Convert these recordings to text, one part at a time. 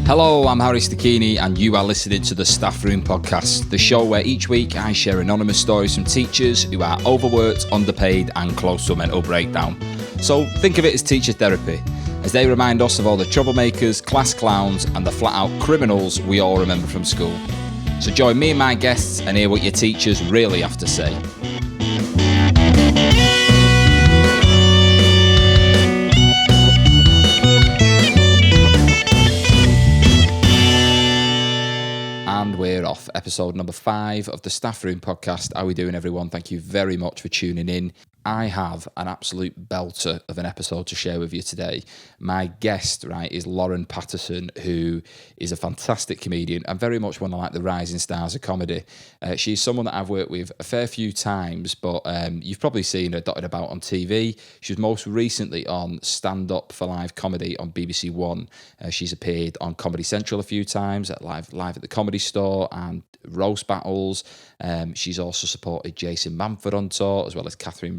Hello, I'm Harry Stachini and you are listening to the Staff Room Podcast, the show where each week I share anonymous stories from teachers who are overworked, underpaid and close to a mental breakdown. So think of it as teacher therapy, as they remind us of all the troublemakers, class clowns and the flat-out criminals we all remember from school. So join me and my guests and hear what your teachers really have to say. And we're off. Episode number 5 of the Staff Room Podcast. How are we doing, everyone? Thank you very much for tuning in. I have an absolute belter of an episode to share with you today. My guest, is Lauren Pattison, who is a fantastic comedian and very much one of the rising stars of comedy. She's someone that I've worked with a fair few times, but you've probably seen her dotted about on TV. She was most recently on Stand Up for Live Comedy on BBC One. She's appeared on Comedy Central a few times, at live at the Comedy Store and roast battles. She's also supported Jason Manford on tour, as well as Katherine.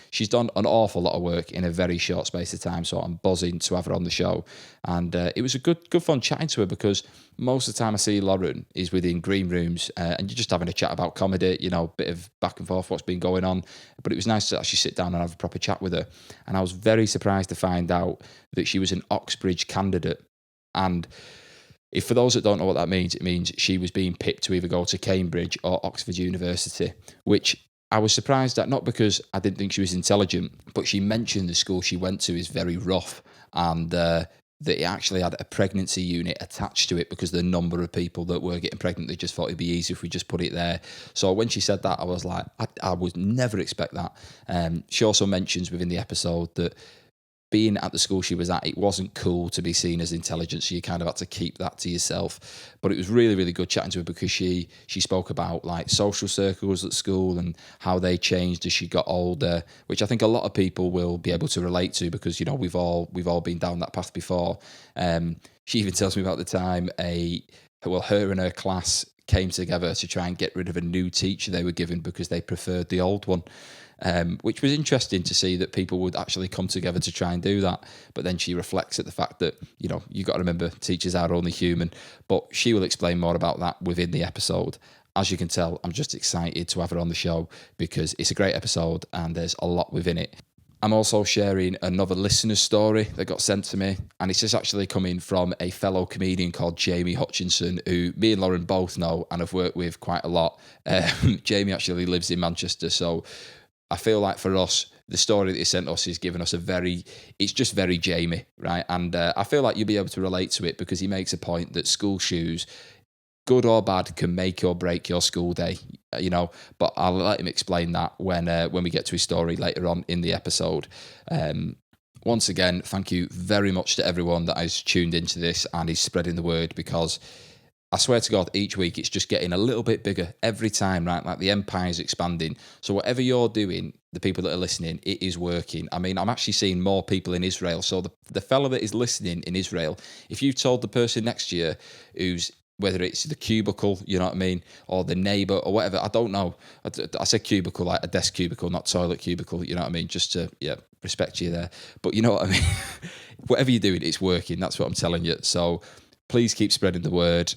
She's done an awful lot of work in a very short space of time, so I'm buzzing to have her on the show. And it was a good fun chatting to her, because most of the time I see Lauren is within green rooms and you're just having a chat about comedy, bit of back and forth, what's been going on. But it was nice to actually sit down and have a proper chat with her. And I was very surprised to find out that she was an Oxbridge candidate. And if for those that don't know what that means, it means she was being picked to either go to Cambridge or Oxford University, which I was surprised at, not because I didn't think she was intelligent, but she mentioned the school she went to is very rough, and that it actually had a pregnancy unit attached to it because the number of people that were getting pregnant, they just thought it'd be easy if we just put it there. So when she said that, I was like, I would never expect that. She also mentions within the episode that being at the school she was at, it wasn't cool to be seen as intelligent, so you kind of had to keep that to yourself. But it was really, really good chatting to her, because she spoke about social circles at school and how they changed as she got older, which I think a lot of people will be able to relate to, because we've all been down that path before. She even tells me about the time her and her class came together to try and get rid of a new teacher they were given because they preferred the old one. Which was interesting to see that people would actually come together to try and do that. But then she reflects at the fact that, you got to remember teachers are only human. But she will explain more about that within the episode. As you can tell, I'm just excited to have her on the show, because it's a great episode and there's a lot within it. I'm also sharing another listener story that got sent to me, and it's just actually coming from a fellow comedian called Jamie Hutchinson, who me and Lauren both know and have worked with quite a lot. Jamie actually lives in Manchester, so I feel like for us, the story that he sent us is giving us it's just very Jamie, right? And I feel like you'll be able to relate to it, because he makes a point that school shoes, good or bad, can make or break your school day, but I'll let him explain that when we get to his story later on in the episode. Once again, thank you very much to everyone that has tuned into this and is spreading the word, because I swear to God, each week it's just getting a little bit bigger every time, right? Like the empire's expanding. So whatever you're doing, the people that are listening, it is working. I mean, I'm actually seeing more people in Israel. So the fella that is listening in Israel, if you've told the person next to you whether it's the cubicle, you know what I mean, or the neighbour or whatever, I don't know. I said cubicle, like a desk cubicle, not toilet cubicle, you know what I mean? Just to, respect you there. But you know what I mean? Whatever you're doing, it's working. That's what I'm telling you. So please keep spreading the word.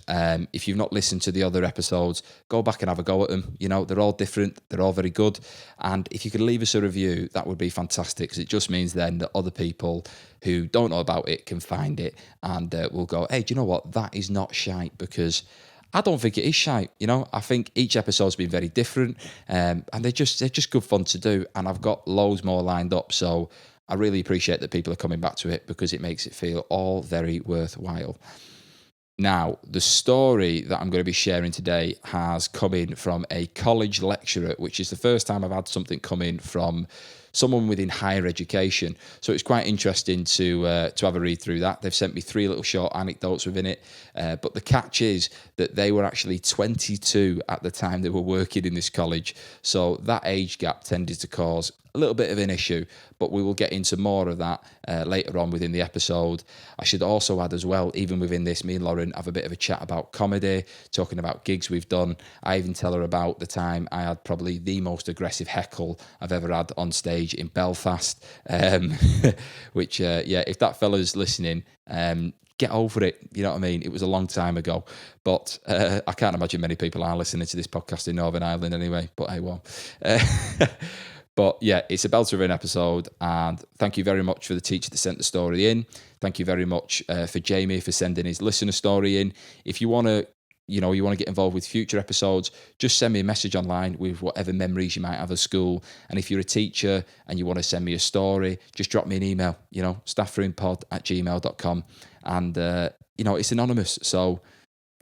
If you've not listened to the other episodes, go back and have a go at them. They're all different. They're all very good. And if you could leave us a review, that would be fantastic, because it just means then that other people who don't know about it can find it and will go, hey, do you know what? That is not shite, because I don't think it is shite. I think each episode's been very different, and they're just good fun to do. And I've got loads more lined up. So I really appreciate that people are coming back to it, because it makes it feel all very worthwhile. Now, the story that I'm going to be sharing today has come in from a college lecturer, which is the first time I've had something come in from someone within higher education. So it's quite interesting to have a read through that. They've sent me 3 little short anecdotes within it. But the catch is that they were actually 22 at the time they were working in this college. So that age gap tended to cause a little bit of an issue, but we will get into more of that later on within the episode. I should also add as well, even within this, me and Lauren have a bit of a chat about comedy, talking about gigs we've done. I even tell her about the time I had probably the most aggressive heckle I've ever had on stage in Belfast, which, if that fella's listening, get over it. You know what I mean? It was a long time ago, but I can't imagine many people are listening to this podcast in Northern Ireland anyway, but hey, well. But yeah, it's a belter of an episode, and thank you very much for the teacher that sent the story in. Thank you very much for Jamie for sending his listener story in. If you want to, you want to get involved with future episodes, just send me a message online with whatever memories you might have of school. And if you're a teacher and you want to send me a story, just drop me an email, staffroompod@gmail.com. And, it's anonymous, so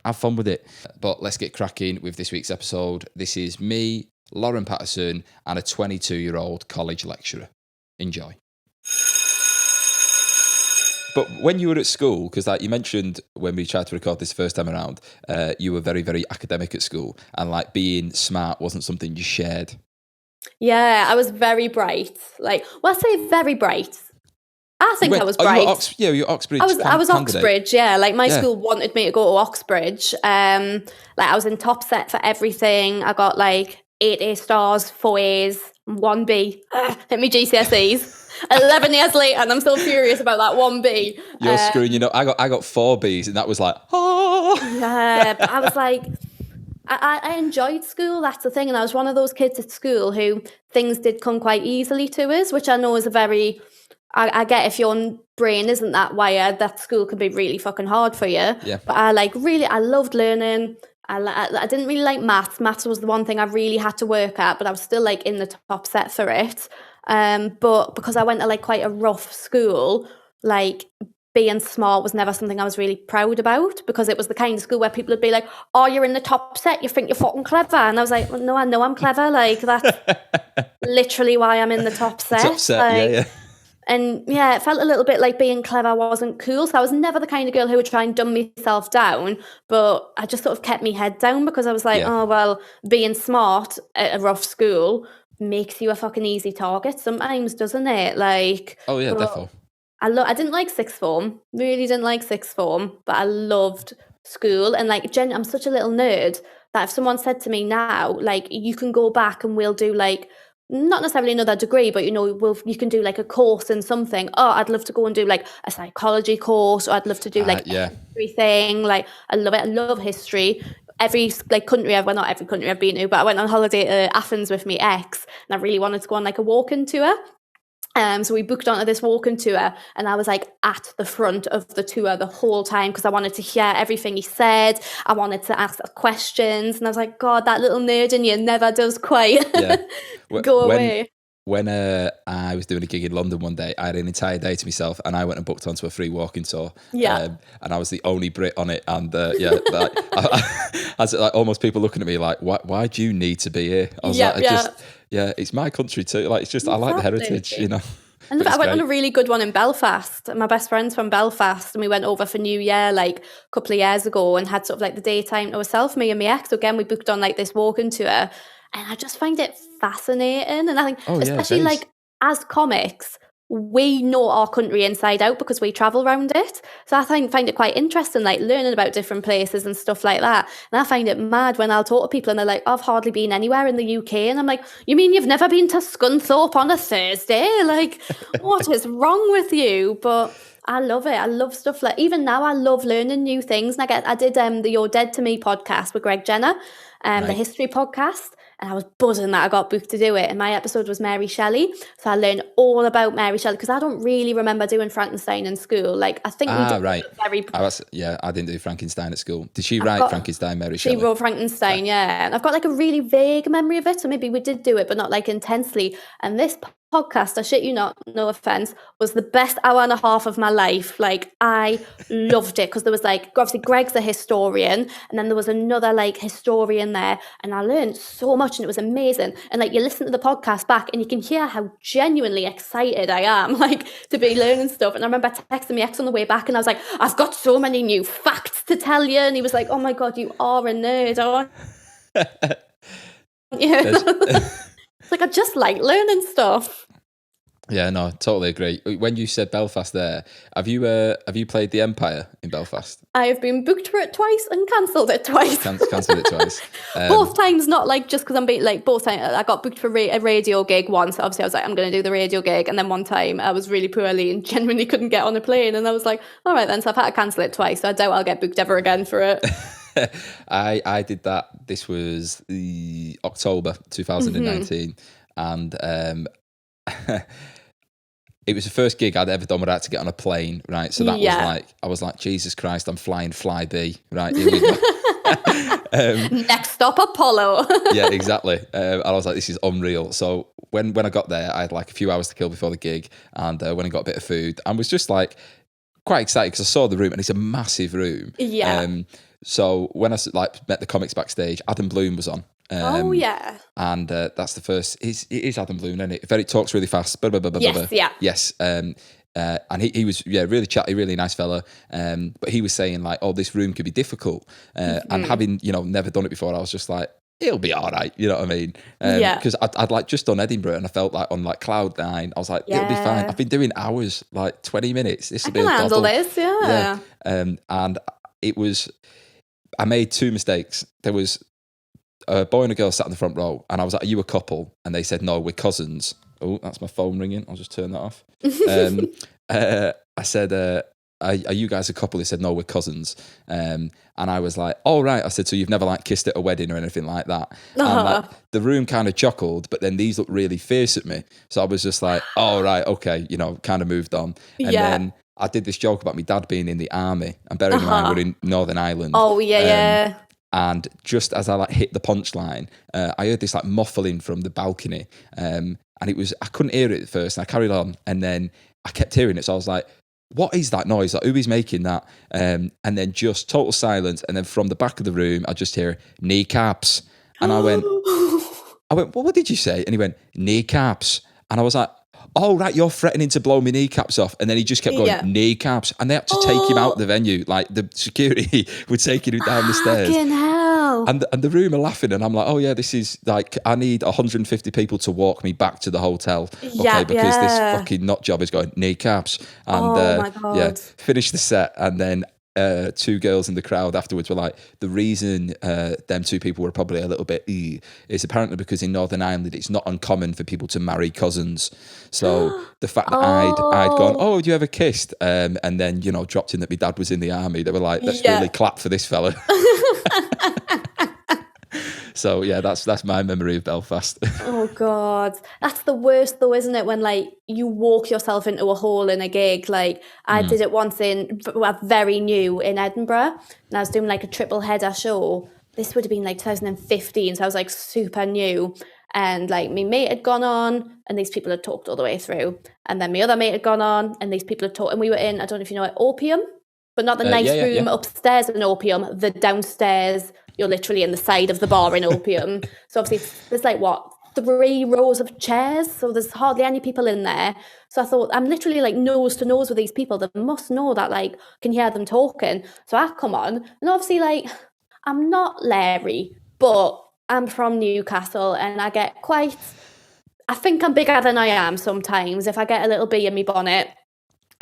have fun with it. But let's get cracking with this week's episode. This is me, Lauren Pattison, and a 22-year-old college lecturer. Enjoy. But when you were at school, because like you mentioned when we tried to record this first time around, you were very, very academic at school, and like being smart wasn't something you shared. Yeah, I was very bright. I say very bright. I think I was bright. You were Oxbridge. I was Oxbridge, yeah. My school wanted me to go to Oxbridge. I was in top set for everything. I got 8 A stars, 4 A's, 1 B. Hit me GCSEs. 11 years later, and I'm still furious about that 1 B. You're screwing, I got 4 B's, and that was like, oh. Yeah, but I was like, I enjoyed school, that's the thing, and I was one of those kids at school who things did come quite easily to us, which I know is I get if your brain isn't that wired, that school can be really fucking hard for you. Yeah. But I loved learning. I didn't really like maths. Maths was the one thing I really had to work at, but I was still in the top set for it. But because I went to quite a rough school, being smart was never something I was really proud about, because it was the kind of school where people would be like, oh, you're in the top set, you think you're fucking clever. And I was like, well, no, I know I'm clever. That's literally why I'm in the top set. Top set, yeah. And yeah, it felt a little bit like being clever wasn't cool. So I was never the kind of girl who would try and dumb myself down, but I just sort of kept my head down, because I was like, oh, well, being smart at a rough school makes you a fucking easy target sometimes, doesn't it? Oh yeah, definitely. I didn't like sixth form, really didn't like sixth form, but I loved school. And I'm such a little nerd that if someone said to me now, you can go back and we'll do not necessarily another degree, but you can do a course in something. Oh, I'd love to go and do a psychology course, or I'd love to do history thing. I love it. I love history. Every country not every country I've been to, but I went on holiday to Athens with my ex, and I really wanted to go on a walking tour. So we booked onto this walking tour, and I was at the front of the tour the whole time, because I wanted to hear everything he said. I wanted to ask questions, and I was like, God, that little nerd in you never does quite go away. When I was doing a gig in London one day, I had an entire day to myself, and I went and booked onto a free walking tour. Yeah. And I was the only Brit on it, and almost people looking at me like, why do you need to be here? I was it's my country too. It's just, exactly. I like the heritage, And I went on a really good one in Belfast. My best friend's from Belfast, and we went over for New Year a couple of years ago, and had sort of the daytime to ourselves, me and my ex. So again, we booked on this walking tour, and I just find it fascinating. And I think, especially as comics, we know our country inside out because we travel around it. So I find it quite interesting, learning about different places and stuff like that. And I find it mad when I'll talk to people and they're like, I've hardly been anywhere in the UK. And I'm like, you mean you've never been to Scunthorpe on a Thursday? What is wrong with you? But I love it. I love stuff even now, I love learning new things. And I did the You're Dead to Me podcast with Greg Jenner, the history podcast. And I was buzzing that I got booked to do it. And my episode was Mary Shelley. So I learned all about Mary Shelley, because I don't really remember doing Frankenstein in school. I think we did I didn't do Frankenstein at school. Did she write Frankenstein, Mary Shelley? She wrote Frankenstein, yeah. And I've got a really vague memory of it. So maybe we did do it, but not intensely. And this podcast, I shit you not, no offense, was the best hour and a half of my life. I loved it, because there was obviously Greg's a historian, and then there was another historian there, and I learned so much, and it was amazing. And you listen to the podcast back, and you can hear how genuinely excited I am to be learning stuff. And I remember texting my ex on the way back, and I was like, I've got so many new facts to tell you. And he was like, oh my God, you are a nerd, aren't you? It's I just like learning stuff. Yeah, no, totally agree. When you said Belfast there, have you played the Empire in Belfast? I have been booked for it twice and cancelled it twice. Cancelled it twice. Both times, not like just because I'm being like, both times I got booked for a radio gig once. Obviously, I was like, I'm going to do the radio gig. And then one time I was really poorly and genuinely couldn't get on a plane. And I was like, all right then. So I've had to cancel it twice. So I doubt I'll get booked ever again for it. I did that. This was the October 2019. And it was the first gig I'd ever done where I had to get on a plane, right? So that I was like, Jesus Christ, I'm flying Flybe, right? Here we go. Next stop, Apollo. Yeah, exactly. And I was like, this is unreal. So when I got there, I had like a few hours to kill before the gig, and when I got a bit of food, and was just like quite excited because I saw the room, and it's a massive room. Yeah. So when I like met the comics backstage, Adam Bloom was on. Oh yeah, and that's the first. It is Adam Bloom, isn't it? It talks really fast. Yes, yeah, yes. And he was really chatty, really nice fella. But he was saying like, "Oh, this room could be difficult." And having never done it before, I was just like, "It'll be all right." You know what I mean? Because I'd like just done Edinburgh, and I felt like on like cloud nine. I was like, "It'll be fine." I've been doing hours, like 20 minutes. This will be a handle doddle. this, yeah. And it was. I made two mistakes. There was a boy and a girl sat in the front row, and I was like, "Are you a couple?" And they said, "No, we're cousins." Oh, that's my phone ringing. I'll just turn that off. I said, are you guys a couple? They said, "No, we're cousins." And I was like, "Oh, right." I said, "So you've never like kissed at a wedding or anything like that?" And like, the room kind of chuckled, but then these looked really fierce at me. So I was just like, "Oh, right, okay," kind of moved on. And then I did this joke about my dad being in the army, and bearing in mind we're in Northern Ireland. Oh, yeah. And just as I like hit the punchline, I heard this like muffling from the balcony, and it was, I couldn't hear it at first, and I carried on, and then I kept hearing it, so I was like, "What is that noise? Like, who is making that?" And then just total silence, and then from the back of the room, I just hear kneecaps, and I went, "Well, what did you say?" And he went, "Kneecaps," and I was like, "Oh, right, you're threatening to blow my kneecaps off." And then he just kept going, "Kneecaps." And they had to take him out of the venue. Like, the security were taking him down the stairs. Fucking hell. And the room are laughing. And I'm like, "Oh, yeah, this is like, I need 150 people to walk me back to the hotel." Okay, because this fucking nut job is going, kneecaps. And my God. finished the set. And then two girls in the crowd afterwards were like, the reason them two people were probably a little bit is apparently because in Northern Ireland it's not uncommon for people to marry cousins. So the fact that I'd gone, "Oh, have you ever kissed?" And then dropped in that my dad was in the army, they were like, "Let's really clap for this fella." So yeah, that's my memory of Belfast. Oh God, that's the worst though, isn't it? When like you walk yourself into a hole in a gig. Like I did it once very new in Edinburgh, and I was doing like a triple header show. This would have been like 2015, so I was like super new. And like my mate had gone on, and these people had talked all the way through. And then my other mate had gone on, and these people had talked. And we were in, I don't know if you know it, Opium, but not the nice room upstairs in Opium, the downstairs. You're literally in the side of the bar in Opium. So obviously there's like 3 rows of chairs. So there's hardly any people in there. So I thought, I'm literally like nose to nose with these people. They must know that like, can hear them talking. So I come on, and obviously like, I'm not Larry, but I'm from Newcastle, and I get I think I'm bigger than I am sometimes if I get a little bee in my bonnet.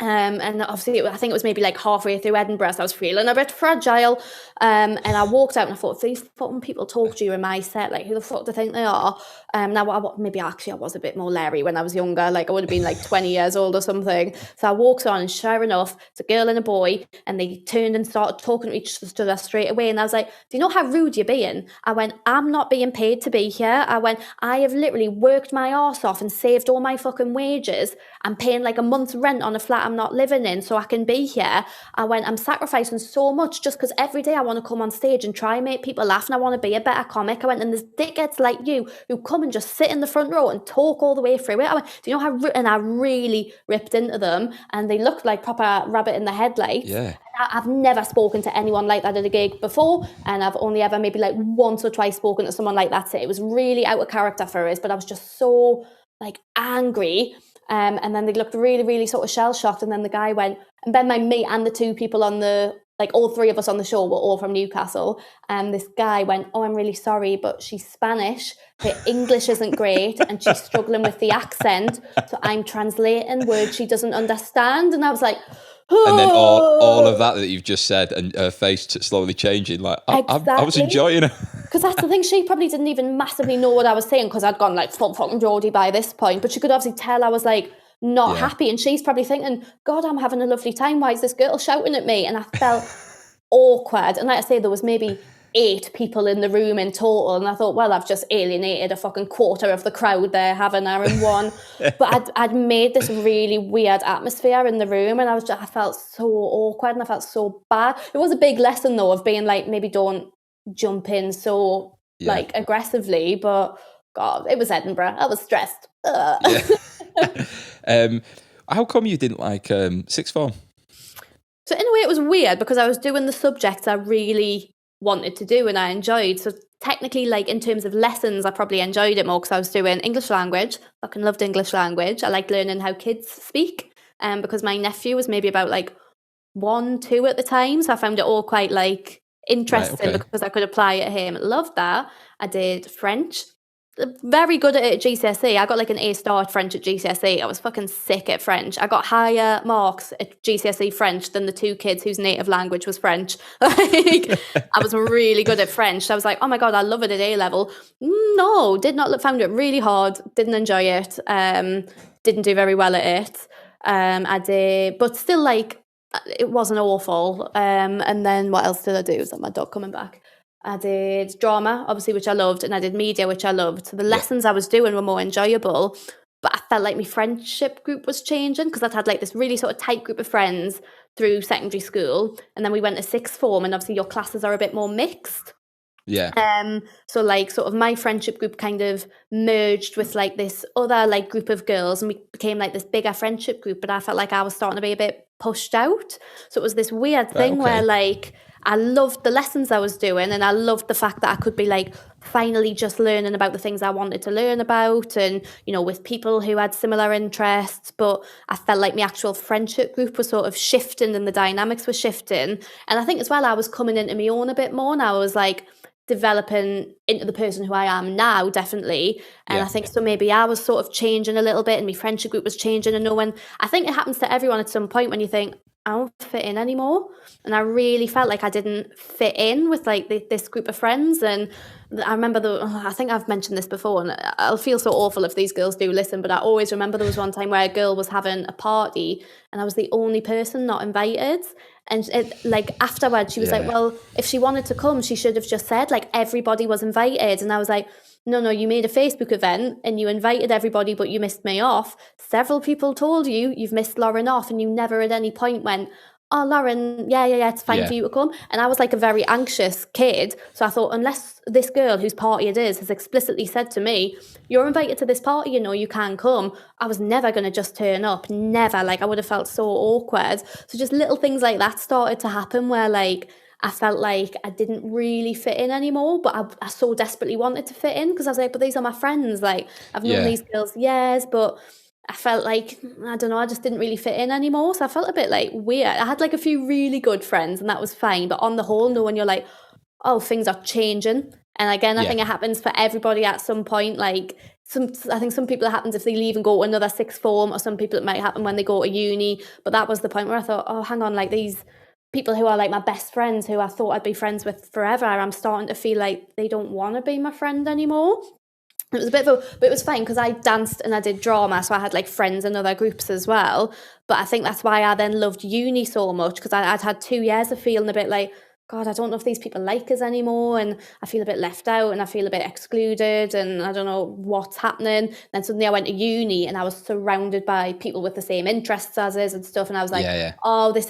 And obviously I think it was maybe like halfway through Edinburgh, so I was feeling a bit fragile, and I walked out and I thought, if these fucking people talk to you in my set, like who the fuck do they think they are? Now maybe actually I was a bit more Larry when I was younger, like I would have been like 20 years old or something. So I walked on, and sure enough, it's a girl and a boy, and they turned and started talking to each other straight away, and I was like, "Do you know how rude you're being?" I went, "I'm not being paid to be here." I went, "I have literally worked my arse off and saved all my fucking wages. I'm paying like a month's rent on a flat I'm not living in so I can be here." I went, "I'm sacrificing so much just because every day I want to come on stage and try and make people laugh, and I want to be a better comic." I went, "And there's dickheads like you who come and just sit in the front row and talk all the way through it." I went, "Do you know how..." And I really ripped into them, and they looked like proper rabbit in the headlights. Yeah. I've never spoken to anyone like that at a gig before, and I've only ever maybe like once or twice spoken to someone like that. It was really out of character for us, but I was just so like angry. And then they looked really, really sort of shell-shocked. And then the guy went, and then my mate and the 2 people on the like all three of us on the show were all from Newcastle, and this guy went, "Oh, I'm really sorry, but she's Spanish, her English isn't great, and she's struggling with the accent, so I'm translating words she doesn't understand." And I was like, oh. And then all of that you've just said, and her face slowly changing, like, I was enjoying it. Because that's the thing, she probably didn't even massively know what I was saying, because I'd gone like full fucking Geordie by this point, but she could obviously tell I was like not happy, and she's probably thinking, God, I'm having a lovely time, why is this girl shouting at me? And I felt awkward. And like I say, there was maybe 8 people in the room in total, and I thought, well, I've just alienated a fucking quarter of the crowd there, having her in one. But I'd made this really weird atmosphere in the room, and I felt so awkward, and I felt so bad. It was a big lesson though, of being like, maybe don't jump in so like aggressively. But God, it was Edinburgh, I was stressed. How come you didn't like sixth form? So in a way it was weird, because I was doing the subjects I really wanted to do and I enjoyed. So technically, like in terms of lessons, I probably enjoyed it more, because I was doing English language. Fucking loved English language. I liked learning how kids speak, because my nephew was maybe about like 1, 2 at the time, so I found it all quite like interesting, because I could apply it to him. Loved that. I did French. Very good at it at GCSE. I got like an A star at French at GCSE. I was fucking sick at French. I got higher marks at GCSE French than the 2 kids whose native language was French. Like, I was really good at French. So I was like, oh my God, I love it at A level. No, found it really hard. Didn't enjoy it. Didn't do very well at it. I did, but still, like, it wasn't awful. And then what else did I do? Is that my dog coming back? I did drama, obviously, which I loved, and I did media, which I loved. So the lessons I was doing were more enjoyable, but I felt like my friendship group was changing, because I'd had like this really sort of tight group of friends through secondary school, and then we went to sixth form, and obviously your classes are a bit more mixed. So like sort of my friendship group kind of merged with like this other like group of girls, and we became like this bigger friendship group, but I felt like I was starting to be a bit pushed out. So it was this weird thing where like I loved the lessons I was doing, and I loved the fact that I could be like finally just learning about the things I wanted to learn about, and you know, with people who had similar interests. But I felt like my actual friendship group was sort of shifting, and the dynamics were shifting. And I think as well, I was coming into my own a bit more, and I was like developing into the person who I am now, definitely. And I think so maybe I was sort of changing a little bit, and my friendship group was changing. And knowing, I think it happens to everyone at some point when you think, I don't fit in anymore. And I really felt like I didn't fit in with like this group of friends. And I remember I think I've mentioned this before, and I'll feel so awful if these girls do listen, but I always remember there was one time where a girl was having a party and I was the only person not invited. And like afterwards she was like, well, if she wanted to come, she should have just said like everybody was invited. And I was like, no, you made a Facebook event and you invited everybody, but you missed me off. Several people told you've missed Lauren off, and you never at any point went, oh, Lauren, yeah, it's fine for you to come. And I was like a very anxious kid. So I thought, unless this girl whose party it is has explicitly said to me, you're invited to this party, you know, you can come, I was never going to just turn up. Never. Like, I would have felt so awkward. So just little things like that started to happen where like I felt like I didn't really fit in anymore, but I so desperately wanted to fit in, because I was like, but these are my friends. Like, I've known these girls years, but I felt like, I don't know, I just didn't really fit in anymore. So I felt a bit like weird. I had like a few really good friends, and that was fine. But on the whole, knowing you're like, oh, things are changing. And again, I think it happens for everybody at some point. Like, I think some people it happens if they leave and go to another sixth form, or some people it might happen when they go to uni. But that was the point where I thought, oh, hang on, like these people who are like my best friends, who I thought I'd be friends with forever, I'm starting to feel like they don't want to be my friend anymore. It was a bit but it was fine, because I danced and I did drama, so I had like friends in other groups as well. But I think that's why I then loved uni so much, because I'd had 2 years of feeling a bit like, God, I don't know if these people like us anymore, and I feel a bit left out, and I feel a bit excluded, and I don't know what's happening. Then suddenly I went to uni, and I was surrounded by people with the same interests as us and stuff, and I was like, oh, this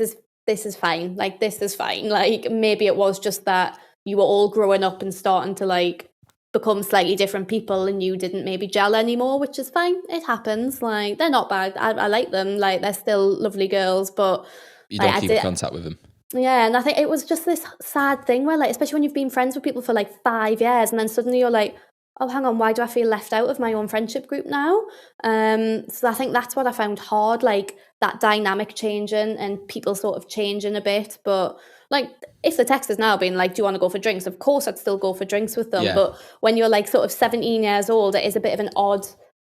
is fine. Like, this is fine. Like, maybe it was just that you were all growing up and starting to like become slightly different people, and you didn't maybe gel anymore, which is fine. It happens. Like, they're not bad. I like them. Like, they're still lovely girls, but you don't keep in contact with them. Yeah, and I think it was just this sad thing where, like, especially when you've been friends with people for like 5 years, and then suddenly you're like, oh, hang on, why do I feel left out of my own friendship group now? So I think that's what I found hard, like that dynamic changing and people sort of changing a bit. But like, if the text is now being like, do you want to go for drinks? Of course I'd still go for drinks with them. Yeah. But when you're like sort of 17 years old, it is a bit of an odd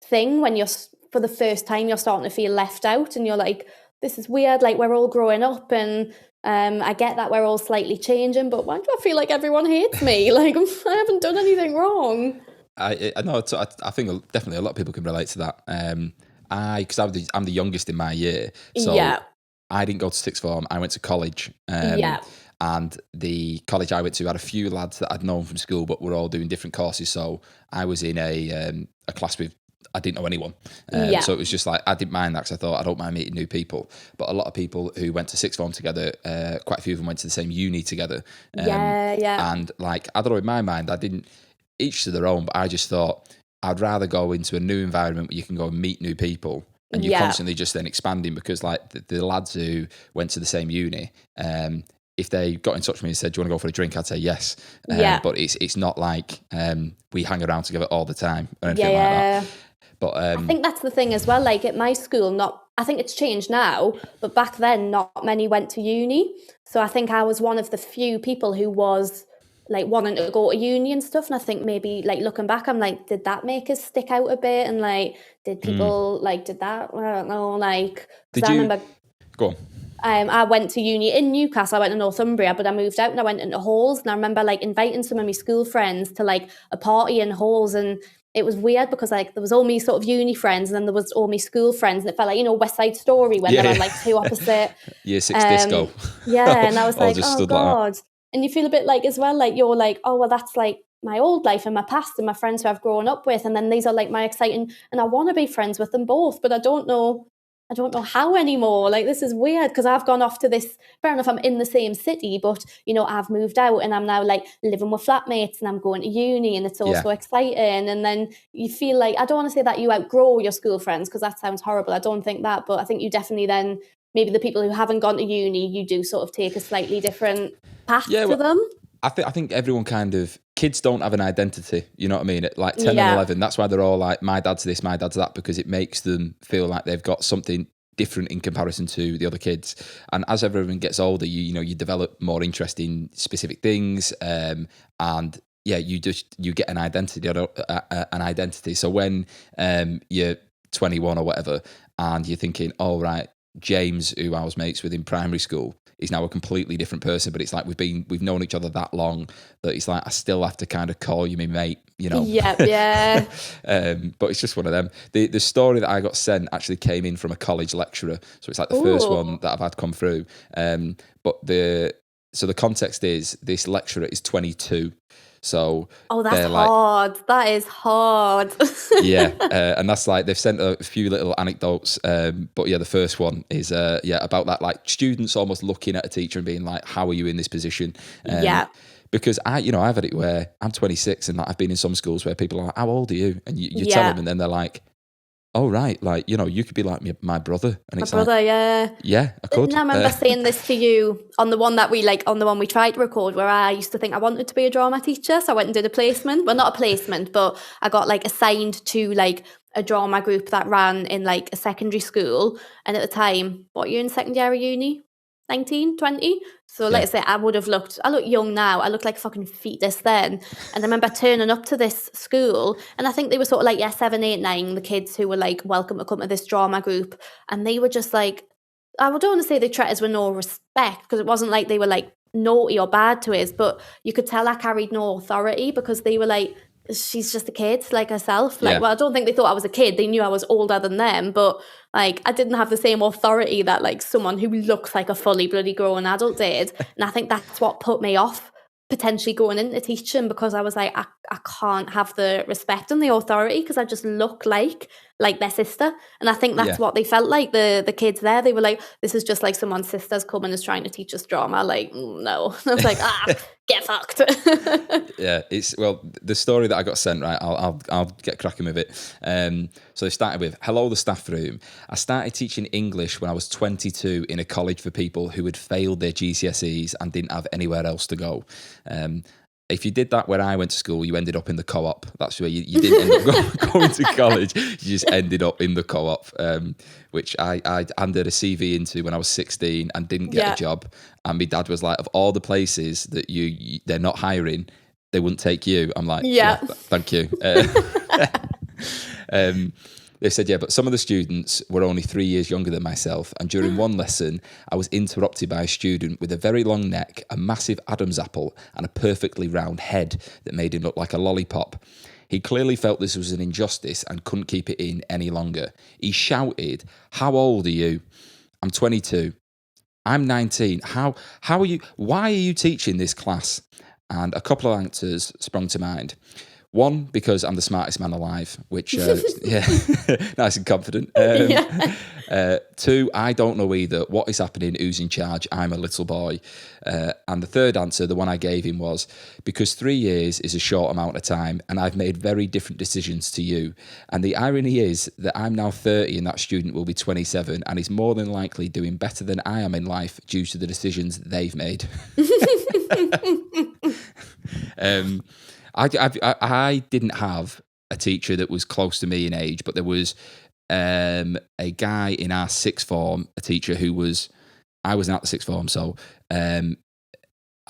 thing when you're, for the first time, you're starting to feel left out and you're like, this is weird, like we're all growing up and I get that we're all slightly changing, but why do I feel like everyone hates me? Like, I haven't done anything wrong. I know. I think definitely a lot of people can relate to that. Because I'm the youngest in my year, so I didn't go to sixth form. I went to college. And the college I went to had a few lads that I'd known from school, but we're all doing different courses. So I was in a class with, I didn't know anyone. So it was just like, I didn't mind that because I thought I don't mind meeting new people. But a lot of people who went to sixth form together, quite a few of them went to the same uni together. And like, I don't know, in my mind, I didn't, each to their own, but I just thought I'd rather go into a new environment where you can go and meet new people. And you're constantly just then expanding because like the lads who went to the same uni, if they got in touch with me and said, do you want to go for a drink? I'd say yes. But it's not like we hang around together all the time or anything like that. But I think that's the thing as well. Like at my school, I think it's changed now, but back then not many went to uni. So I think I was one of the few people who was like wanting to go to uni and stuff. And I think maybe like looking back, I'm like, did that make us stick out a bit? And like, did people did that? I don't know. Like, did you? I remember, go on. I went to uni in Newcastle. I went to Northumbria, but I moved out and I went into Halls. And I remember like inviting some of my school friends to like a party in Halls, and it was weird because like there was all me sort of uni friends and then there was all my school friends, and it felt like, West Side Story when they're on like two opposite. Year 6 disco. And I was like, oh God. And you feel a bit like as well, like you're like, oh, well, that's like my old life and my past and my friends who I've grown up with. And then these are like my exciting, and I want to be friends with them both, but I don't know how anymore. Like, this is weird because I've gone off to this, fair enough, I'm in the same city, but, I've moved out and I'm now like living with flatmates and I'm going to uni and it's all so exciting. And then you feel like, I don't want to say that you outgrow your school friends because that sounds horrible. I don't think that, but I think you definitely then, maybe the people who haven't gone to uni, you do sort of take a slightly different path to them. I think everyone kind of, kids don't have an identity, you know what I mean? At like 10 and 11, that's why they're all like, my dad's this, my dad's that, because it makes them feel like they've got something different in comparison to the other kids. And as everyone gets older, you develop more interest in specific things, and you get an identity. So when you're 21 or whatever, and you're thinking, oh right, James, who I was mates with in primary school, is now a completely different person. But it's like we've known each other that long that it's like I still have to kind of call you my mate, Yeah. But it's just one of them. The story that I got sent actually came in from a college lecturer, so it's like the first one that I've had come through. But the context is this lecturer is 22. So that's hard. That is hard. And that's like they've sent a few little anecdotes. But the first one is about that, like students almost looking at a teacher and being like, "How are you in this position?" Because I've had it where I'm 26 and I've been in some schools where people are like, "How old are you?" And you tell them, and then they're like, oh right, like you could be like my brother, and it's like, I could. And I remember saying this to you on the one we tried to record, where I used to think I wanted to be a drama teacher, so I went and did a placement. Well, not a placement, but I got like assigned to like a drama group that ran in like a secondary school. And at the time, what, you're in second year of uni? 19, 20? So like I say, I look young now. I look like a fucking fetus then. And I remember turning up to this school, and I think they were sort of like 7, 8, 9, the kids who were like welcome to come to this drama group. And they were just like, I don't want to say they treated us with no respect, because it wasn't like they were like naughty or bad to us, but you could tell I carried no authority, because they were like, she's just a kid like herself. Well, I don't think they thought I was a kid. They knew I was older than them, but like I didn't have the same authority that like someone who looks like a fully bloody grown adult did. And I think that's what put me off potentially going into teaching, because I was like, I can't have the respect and the authority because I just look like their sister. And I think that's what they felt like, the kids there. They were like, this is just like someone's sister's coming and is trying to teach us drama. Like, no. I was like, get fucked. The story that I got sent, right, I'll get cracking with it. So they started with, hello, the staff room. I started teaching English when I was 22 in a college for people who had failed their GCSEs and didn't have anywhere else to go. if you did that when I went to school, you ended up in the co-op. That's where you didn't end up going to college. You just ended up in the co-op, which I handed a CV into when I was 16 and didn't get a job. And my dad was like, of all the places that they're not hiring, they wouldn't take you. I'm like, thank you. They said, but some of the students were only 3 years younger than myself. And during one lesson, I was interrupted by a student with a very long neck, a massive Adam's apple, and a perfectly round head that made him look like a lollipop. He clearly felt this was an injustice and couldn't keep it in any longer. He shouted, "How old are you?" "I'm 22. "I'm 19. How are you? Why are you teaching this class?" And a couple of answers sprung to mind. One, because I'm the smartest man alive, which, nice and confident. Two, I don't know either. What is happening? Who's in charge? I'm a little boy. And the third answer, the one I gave him, was because 3 years is a short amount of time and I've made very different decisions to you. And the irony is that I'm now 30 and that student will be 27 and is more than likely doing better than I am in life due to the decisions they've made. I didn't have a teacher that was close to me in age, but there was a guy in our sixth form, a teacher I was not the sixth form, so I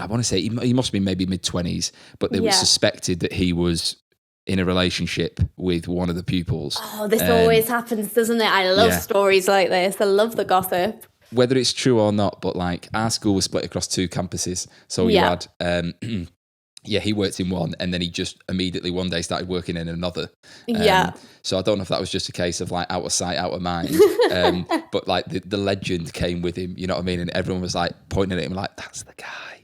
want to say he must have been maybe mid-20s, but it was suspected that he was in a relationship with one of the pupils. Oh, this always happens, doesn't it? I love stories like this. I love the gossip. Whether it's true or not, but like our school was split across 2 campuses, so you had... he worked in one and then he just immediately one day started working in another. So I don't know if that was just a case of like out of sight, out of mind. But like the legend came with him, you know what I mean? And everyone was like pointing at him like, that's the guy.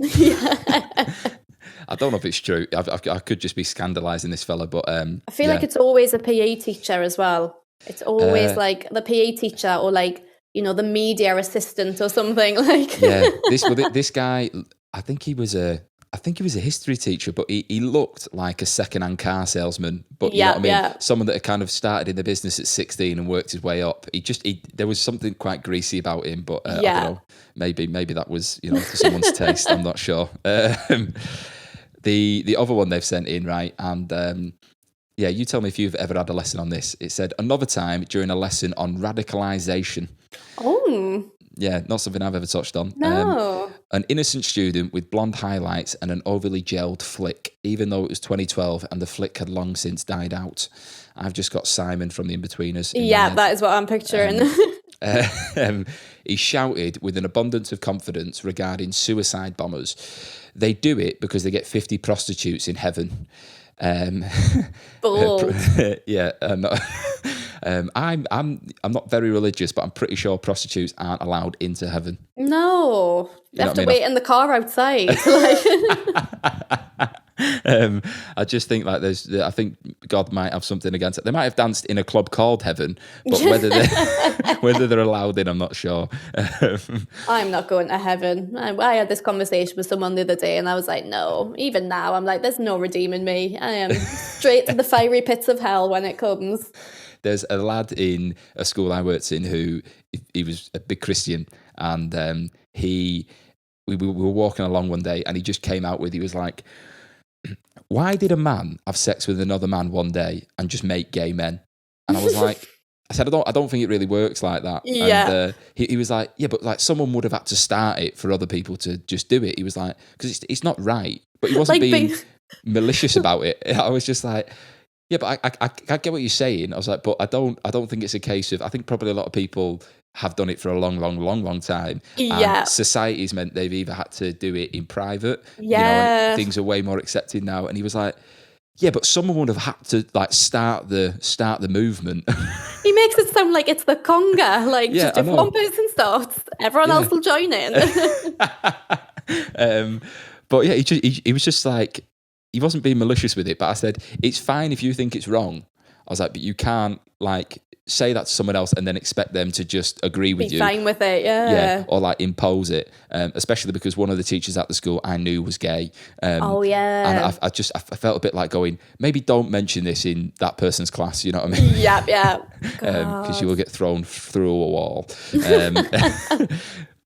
I don't know if it's true. I could just be scandalising this fella, but... I feel like it's always a PE teacher as well. It's always like the PE teacher or like, you know, the media assistant or something like... This guy, I think he was a history teacher, but he looked like a second-hand car salesman. But you know what I mean? Someone that had kind of started in the business at 16 and worked his way up. There was something quite greasy about him, but I don't know. Maybe that was, you know, to someone's taste. I'm not sure. The other one they've sent in, right? And you tell me if you've ever had a lesson on this. It said, another time during a lesson on radicalisation. Oh. Yeah, not something I've ever touched on. No. An innocent student with blonde highlights and an overly gelled flick, even though it was 2012 and the flick had long since died out. I've just got Simon from the In-Betweeners. That is what I'm picturing. He shouted with an abundance of confidence regarding suicide bombers. They do it because they get 50 prostitutes in heaven. Bold. I'm not very religious, but I'm pretty sure prostitutes aren't allowed into heaven. No, you have to wait in the car outside. I just think like I think God might have something against it. They might have danced in a club called Heaven, but whether they're allowed in, I'm not sure. I'm not going to heaven. I had this conversation with someone the other day, and I was like, no. Even now, I'm like, there's no redeeming me. I am straight to the fiery pits of hell when it comes. There's a lad in a school I worked in who he was a big Christian, and we were walking along one day, and he just came out with, he was like, why did a man have sex with another man one day and just make gay men? And I was like, I said, I don't think it really works like that. Yeah. And he was like, yeah, but like someone would have had to start it for other people to just do it. He was like, because it's not right. But he wasn't being malicious about it. I was just like, yeah, but I get what you're saying. I was like, but I don't think it's a case of, I think probably a lot of people have done it for a long time. Yeah. And society's meant they've either had to do it in private, yeah, you know, and things are way more accepted now. And he was like, yeah, but someone would have had to like start the movement. He makes it sound like it's the conga. Like just if one person starts, everyone else will join in. But yeah, he was just like, he wasn't being malicious with it. But I said, it's fine if you think it's wrong. I was like, but you can't like say that to someone else and then expect them to just agree with you. Be fine with it, yeah. Or like impose it, especially because one of the teachers at the school I knew was gay. And I felt a bit like going, maybe don't mention this in that person's class, you know what I mean? Yeah. Because you will get thrown through a wall.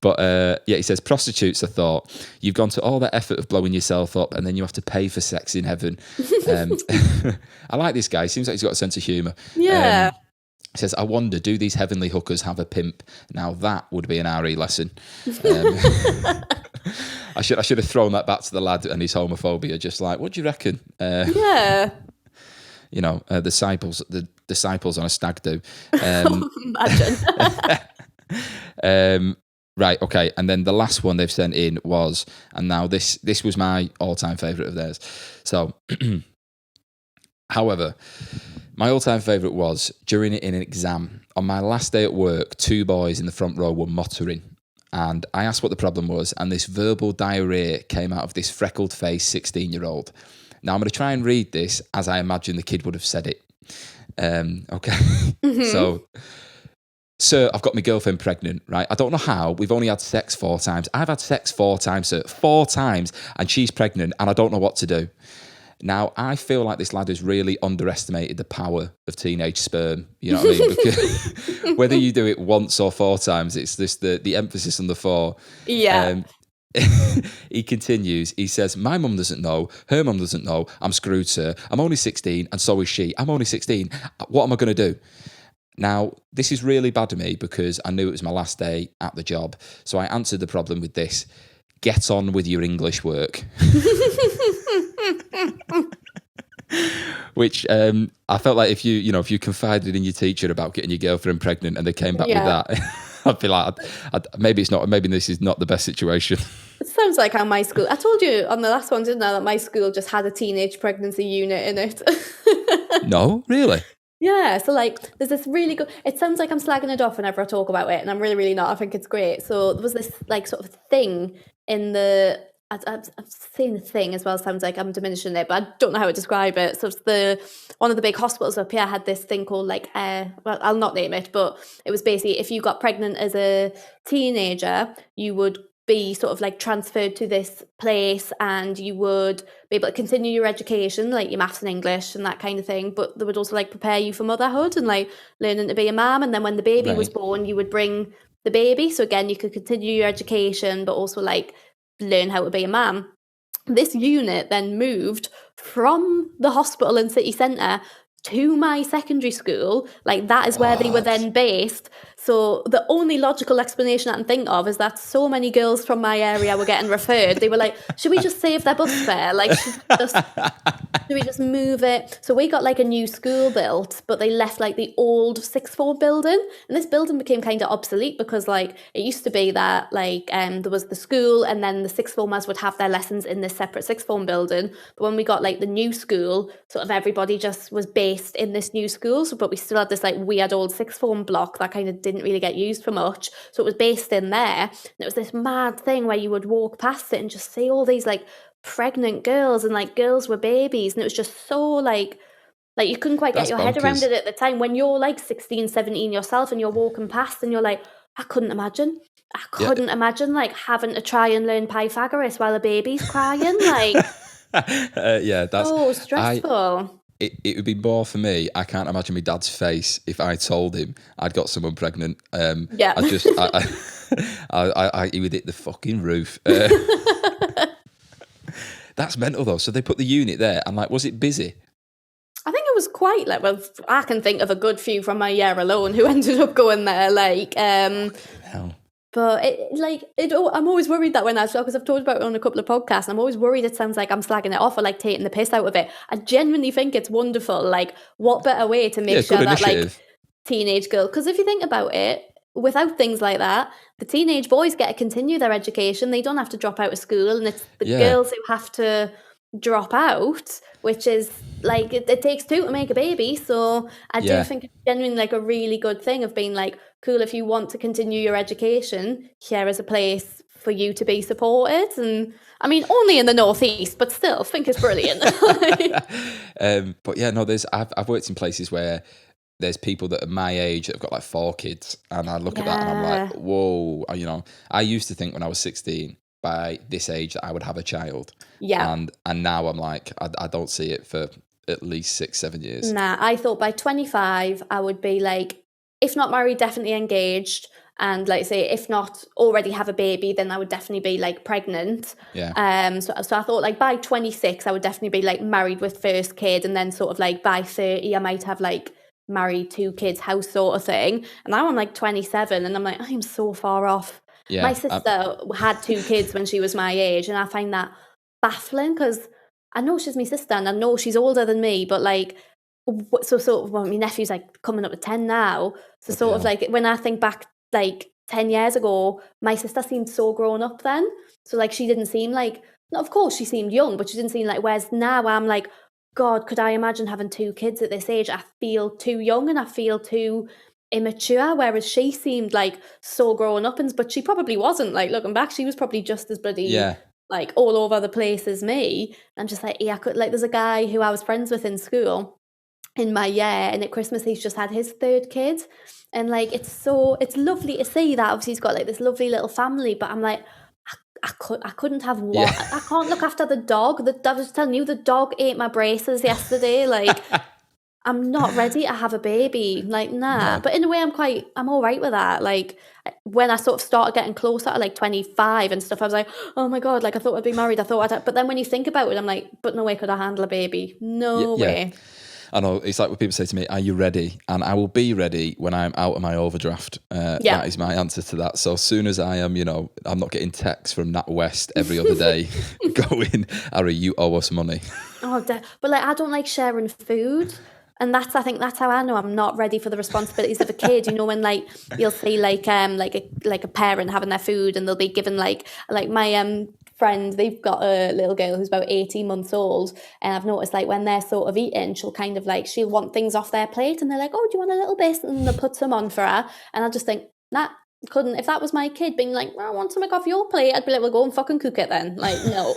But yeah, he says, prostitutes, I thought, you've gone to all that effort of blowing yourself up and then you have to pay for sex in heaven. I like this guy. Seems like he's got a sense of humour. Yeah. He says, I wonder, do these heavenly hookers have a pimp? Now that would be an RE lesson. I should have thrown that back to the lad and his homophobia. Just like, what do you reckon? Yeah. You know, the disciples on a stag do. Imagine. Right, okay. And then the last one they've sent in was, and now this was my all-time favourite of theirs. So, however, my all-time favourite was during an exam. On my last day at work, 2 boys in the front row were muttering. And I asked what the problem was, and this verbal diarrhea came out of this freckled-faced 16-year-old. Now, I'm going to try and read this as I imagine the kid would have said it. Okay. Mm-hmm. So, sir, I've got my girlfriend pregnant, right? I don't know how. We've only had sex 4 times. I've had sex 4 times, sir. 4 times, and she's pregnant, and I don't know what to do. Now, I feel like this lad has really underestimated the power of teenage sperm. You know what I mean? Because whether you do it once or 4 times, it's just the emphasis on the 4. Yeah. He continues, he says, my mum doesn't know, her mum doesn't know, I'm screwed, sir. I'm only 16 and so is she. I'm only 16. What am I going to do? Now, this is really bad of me because I knew it was my last day at the job. So I answered the problem with this: get on with your English work. Which I felt like if you confided in your teacher about getting your girlfriend pregnant and they came back with that, I'd be like, maybe this is not the best situation. It sounds like how my school, I told you on the last one, didn't I, that my school just had a teenage pregnancy unit in it. No, really? Yeah, so like there's this really good, it sounds like I'm slagging it off whenever I talk about it, and I'm really, really not. I think it's great. So there was this like sort of thing in the, I'm saying the thing as well, sounds like I'm diminishing it, but I don't know how to describe it. So it's one of the big hospitals up here had this thing called like, well, I'll not name it, but it was basically if you got pregnant as a teenager, you would be sort of like transferred to this place and you would be able to continue your education, like your maths and English and that kind of thing, but they would also like prepare you for motherhood and like learning to be a mum. And then when the baby was born, you would bring the baby, so again you could continue your education but also like learn how to be a mum. This unit then moved from the hospital in city centre to my secondary school. Like that is where they were then based. So the only logical explanation I can think of is that so many girls from my area were getting referred. They were like, should we just save their bus fare? Like, should we just move it? So we got like a new school built, but they left like the old sixth form building. And this building became kind of obsolete because like it used to be that like there was the school and then the sixth formers would have their lessons in this separate sixth form building. But when we got like the new school, sort of everybody just was based in this new school. So, but we still had this like weird old sixth form block that kind of didn't really get used for much. So it was based in there. And it was this mad thing where you would walk past it and just see all these like pregnant girls and like girls with babies. And it was just so like you couldn't quite get your head around it at the time when you're like 16, 17 yourself and you're walking past and you're like, I couldn't imagine like having to try and learn Pythagoras while a baby's crying. Like, that's so stressful. It would be more for me. I can't imagine my dad's face if I told him I'd got someone pregnant. I he would hit the fucking roof. That's mental though. So they put the unit there and like, was it busy? I think it was quite like, well, I can think of a good few from my year alone who ended up going there. Like, hell. But I'm always worried that when because I've talked about it on a couple of podcasts, I'm always worried it sounds like I'm slagging it off or like taking the piss out of it. I genuinely think it's wonderful. Like, what better way to make sure that like teenage girl, because if you think about it, without things like that, the teenage boys get to continue their education. They don't have to drop out of school, and it's the girls who have to drop out, which is like it takes 2 to make a baby. So I do think it's genuinely like a really good thing of being like, cool, if you want to continue your education, here is a place for you to be supported. And I mean, only in the northeast, but still, I think it's brilliant. But yeah, no, I've worked in places where there's people that are my age that have got like 4 kids, and I look at that and I'm like, whoa. You know, I used to think when I was 16, by this age, that I would have a child. Yeah. And now I'm like, I don't see it for at least 6-7 years. Nah, I thought by 25 I would be like, if not married, definitely engaged. and like say if not already have a baby, then I would definitely be like pregnant. So I thought like by 26 I would definitely be like married with first kid, and then sort of like by 30 I might have like married, 2 kids, house sort of thing. And now I'm like 27 and I'm like, I'm so far off. My sister had 2 kids when she was my age, and I find that baffling because I know she's my sister and I know she's older than me, but like well, my nephew's like coming up to 10 now, so sort of like when I think back like 10 years ago, my sister seemed so grown up then, so like she didn't seem like, of course she seemed young, but she didn't seem like, whereas now I'm like, God, could I imagine having 2 kids at this age? I feel too young and I feel too immature, whereas she seemed like so grown up, but she probably wasn't. Like looking back, she was probably just as bloody like all over the place as me. I'm just like, yeah, I could, like there's a guy who I was friends with in school in my year, and at Christmas he's just had his 3rd kid, and like it's lovely to see that. Obviously he's got like this lovely little family, but I'm like, I couldn't have one. I can't look after the dog. I was telling you, the dog ate my braces yesterday. Like, I'm not ready to have a baby. Like, nah. No. But in a way, I'm all right with that. Like, when I sort of started getting closer to like 25 and stuff, I was like, oh my God, like I thought I'd be married. But then when you think about it, I'm like, but no way could I handle a baby. No way. I know, it's like when people say to me, are you ready? And I will be ready when I'm out of my overdraft. That is my answer to that. So as soon as I am, I'm not getting texts from NatWest every other day going, Harry, you owe us money. But like, I don't like sharing food. And I think that's how I know I'm not ready for the responsibilities of a kid. When like you'll see like a parent having their food and they'll be given like my friend, they've got a little girl who's about 18 months old, and I've noticed like when they're sort of eating, she'll kind of like, she'll want things off their plate and they're like, oh, do you want a little bit? And they'll put some on for her, and I'll just think, nah, couldn't. If that was my kid being like, well, I want something off your plate, I'd be like, well, go and fucking cook it then. Like, no.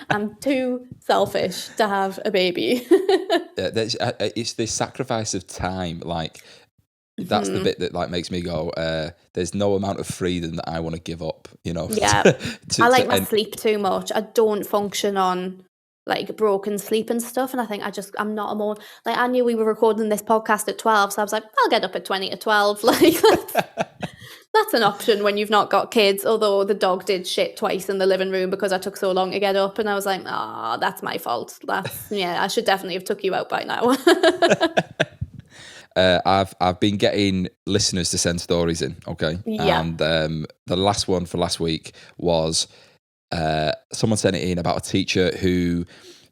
I'm too selfish to have a baby. It's the sacrifice of time, like that's the bit that like makes me go, there's no amount of freedom that I want to give up, I like my sleep too much. I don't function on like broken sleep and stuff, and I think I'm not a more, like, I knew we were recording this podcast at 12, so I was like, I'll get up at 20 to 12, like that's an option when you've not got kids. Although the dog did shit twice in the living room because I took so long to get up, and I was like, that's my fault. I should definitely have took you out by now. I've been getting listeners to send stories in, okay? Yeah. And the last one for last week was someone sent it in about a teacher who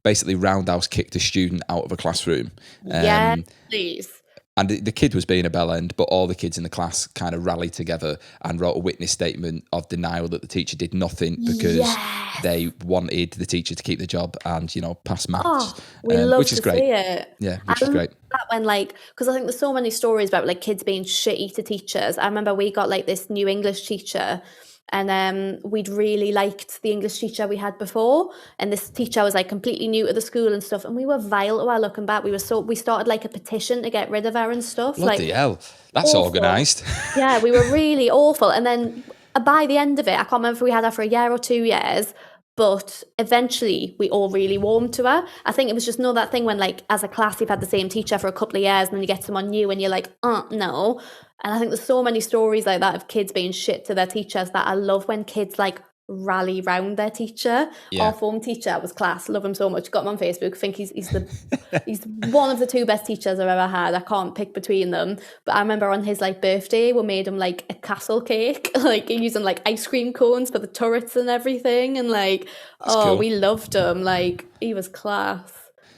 basically roundhouse kicked a student out of a classroom. Yeah, please. And the kid was being a bellend, but all the kids in the class kind of rallied together and wrote a witness statement of denial that the teacher did nothing because they wanted the teacher to keep the job and, pass maths. We love which is to great. See it. Yeah, which is great. That when because I think there's so many stories about like kids being shitty to teachers. I remember we got like this new English teacher, and we'd really liked the English teacher we had before, and this teacher was like completely new to the school and stuff, and we were vile to her looking back. We started like a petition to get rid of her and stuff. Bloody hell, that's organised. Yeah, we were really awful. And then by the end of it, I can't remember if we had her for a year or 2 years, but eventually we all really warmed to her. I think it was just that thing when like as a class you've had the same teacher for a couple of years and then you get someone new and you're like, no. And I think there's so many stories like that of kids being shit to their teachers that I love when kids like rally round their teacher. Yeah. Our form teacher was class. Love him so much. Got him on Facebook. I think he's one of the 2 best teachers I've ever had. I can't pick between them. But I remember on his like birthday, we made him like a castle cake, like using like ice cream cones for the turrets and everything. And like, cool. We loved him. Like he was class.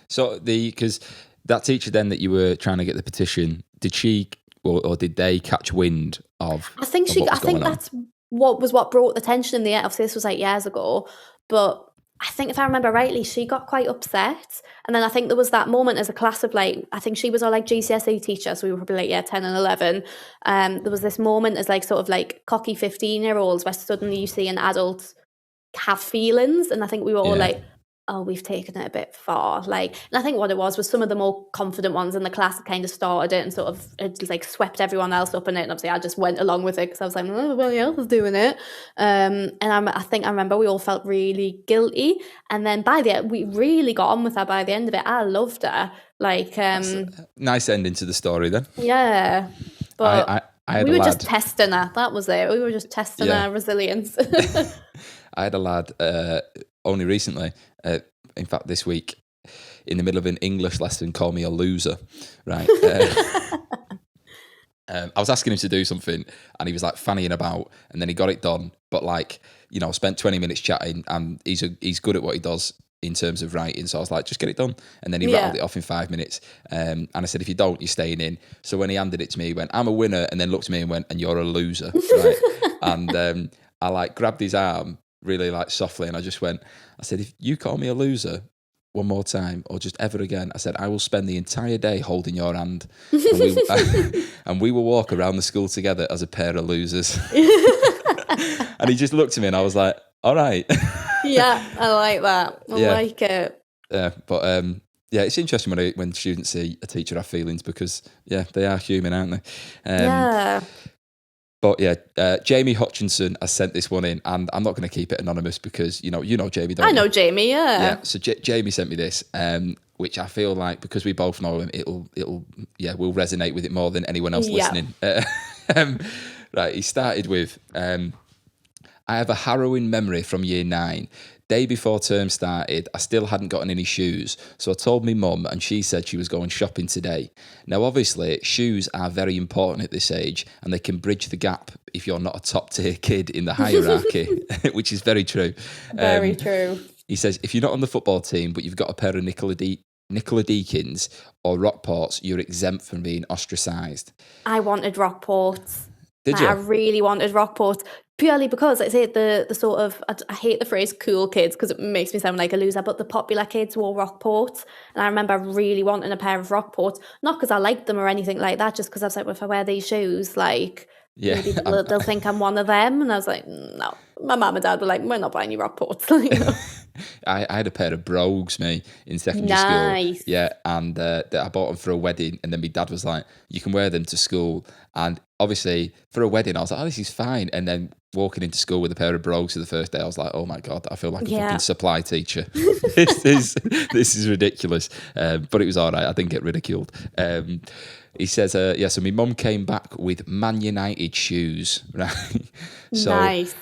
So because that teacher then that you were trying to get the petition, did she or did they catch wind of? I think that's what brought the tension in the air. Obviously, this was like years ago, but I think if I remember rightly, she got quite upset. And then I think there was that moment as a class of like, I think she was our like GCSE teacher, so we were probably like 10 and 11. There was this moment as like sort of like cocky 15-year-olds where suddenly you see an adult have feelings, and I think we were all like, oh, we've taken it a bit far. Like, and I think what it was some of the more confident ones in the class kind of started it and sort of it like swept everyone else up in it. And obviously I just went along with it because I was like, oh, everybody else is doing it. And I think I remember we all felt really guilty. And then we really got on with her by the end of it. I loved her. Like, nice ending to the story then. Yeah. But We were just testing her. That was it. We were just testing our resilience. I had a lad only recently, in fact this week, in the middle of an English lesson, call me a loser, right? I was asking him to do something and he was like fannying about and then he got it done. But like, you know, spent 20 minutes chatting and he's good at what he does in terms of writing. So I was like, just get it done. And then he rattled it off in 5 minutes. And I said, if you don't, you're staying in. So when he handed it to me, he went, I'm a winner. And then looked at me and went, and you're a loser. Right. And I like grabbed his arm really like softly. And I just went, I said, if you call me a loser one more time or just ever again, I said, I will spend the entire day holding your hand and we will walk around the school together as a pair of losers. And he just looked at me and I was like, all right. Yeah, I like that. I like it. Yeah, but it's interesting when students see a teacher have feelings because, they are human, aren't they? But Jamie Hutchinson has sent this one in, and I'm not going to keep it anonymous because you know Jamie, don't you? I know Jamie, yeah. Yeah, so Jamie sent me this, which I feel like because we both know him, we'll resonate with it more than anyone else listening. Right, he started with, I have a harrowing memory from year 9. Day before term started, I still hadn't gotten any shoes, so I told my mum and she said she was going shopping today. Now, obviously, shoes are very important at this age and they can bridge the gap if you're not a top-tier kid in the hierarchy, which is very true. Very true. He says, if you're not on the football team, but you've got a pair of Nicola Deakins or Rockports, you're exempt from being ostracised. I wanted Rockports. Did you? I really wanted Rockports. Purely because, I say, the sort of, I hate the phrase cool kids because it makes me sound like a loser, but the popular kids wore Rockports. And I remember really wanting a pair of Rockports, not because I liked them or anything like that, just because I was like, well, if I wear these shoes, like, maybe they'll think I'm one of them. And I was like, no. My mum and dad were like, we're not buying you Rockports. I had a pair of brogues, in secondary school. Yeah, and I bought them for a wedding, and then my dad was like, you can wear them to school. And obviously, for a wedding, I was like, oh, this is fine. And then walking into school with a pair of brogues for the first day, I was like, oh my God, I feel like a fucking supply teacher. This is ridiculous. But it was all right. I didn't get ridiculed. He says, so my mum came back with Man United shoes, right? So nice.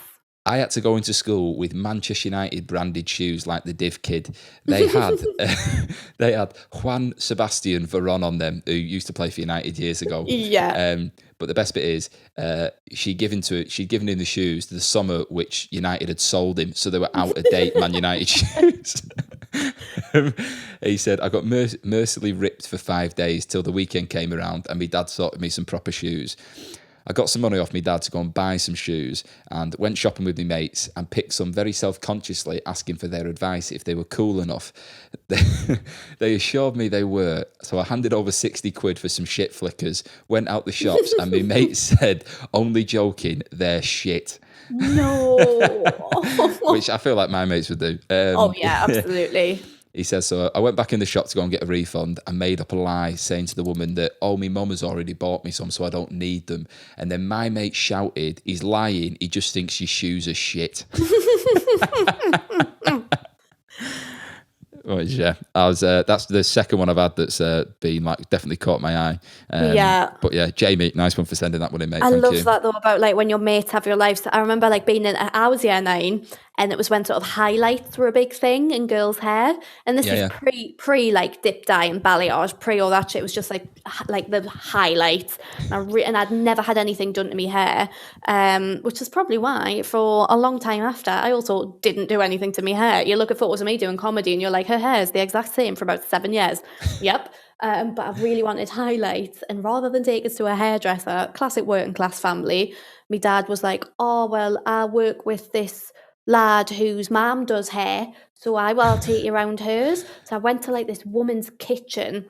I had to go into school with Manchester United branded shoes like the Div Kid. They had Juan Sebastian Veron on them, who used to play for United years ago. Yeah. But the best bit is she'd given him the shoes the summer which United had sold him, so they were out of date Man United shoes. He said, I got mercilessly ripped for 5 days till the weekend came around and my dad sorted me some proper shoes. I got some money off my dad to go and buy some shoes and went shopping with my mates and picked some very self-consciously, asking for their advice if they were cool enough. They assured me they were, so I handed over 60 quid for some shit flickers, went out the shops and my mate said, only joking, they're shit. No. Which I feel like my mates would do. Oh yeah, absolutely. He says, so I went back in the shop to go and get a refund and made up a lie saying to the woman that, oh, my mum has already bought me some, so I don't need them. And then my mate shouted, he's lying, he just thinks your shoes are shit. Oh, yeah, that's the second one I've had that's been like definitely caught my eye. But yeah, Jamie, nice one for sending that one in, mate. I love that though about like when your mates have your lives. I remember like being in, I was year 9, and it was when sort of highlights were a big thing in girls' hair, and this is pre like dip dye and balayage, pre all that shit. It was just like the highlights, and I'd never had anything done to me hair, which is probably why for a long time after I also didn't do anything to me hair. You look at photos of me doing comedy and you're like, her hair is the exact same for about 7 years. Yep. But I really wanted highlights, and rather than take us to a hairdresser, classic working class family, my dad was like, oh well, I work with this lad whose mum does hair, so I'll take you around hers. So I went to like this woman's kitchen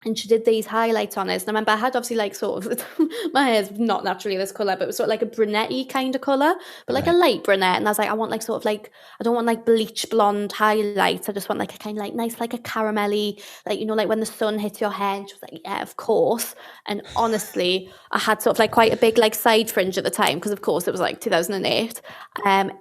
and she did these highlights on us. And I remember I had obviously like sort of, my hair's not naturally this colour, but it was sort of like a brunette-y kind of colour, but like a light brunette. And I was like, I want like sort of like, I don't want like bleach blonde highlights. I just want like a kind of like nice, like a caramelly, like, you know, like when the sun hits your hair. And she was like, yeah, of course. And honestly, I had sort of like quite a big like side fringe at the time, because of course it was like 2008.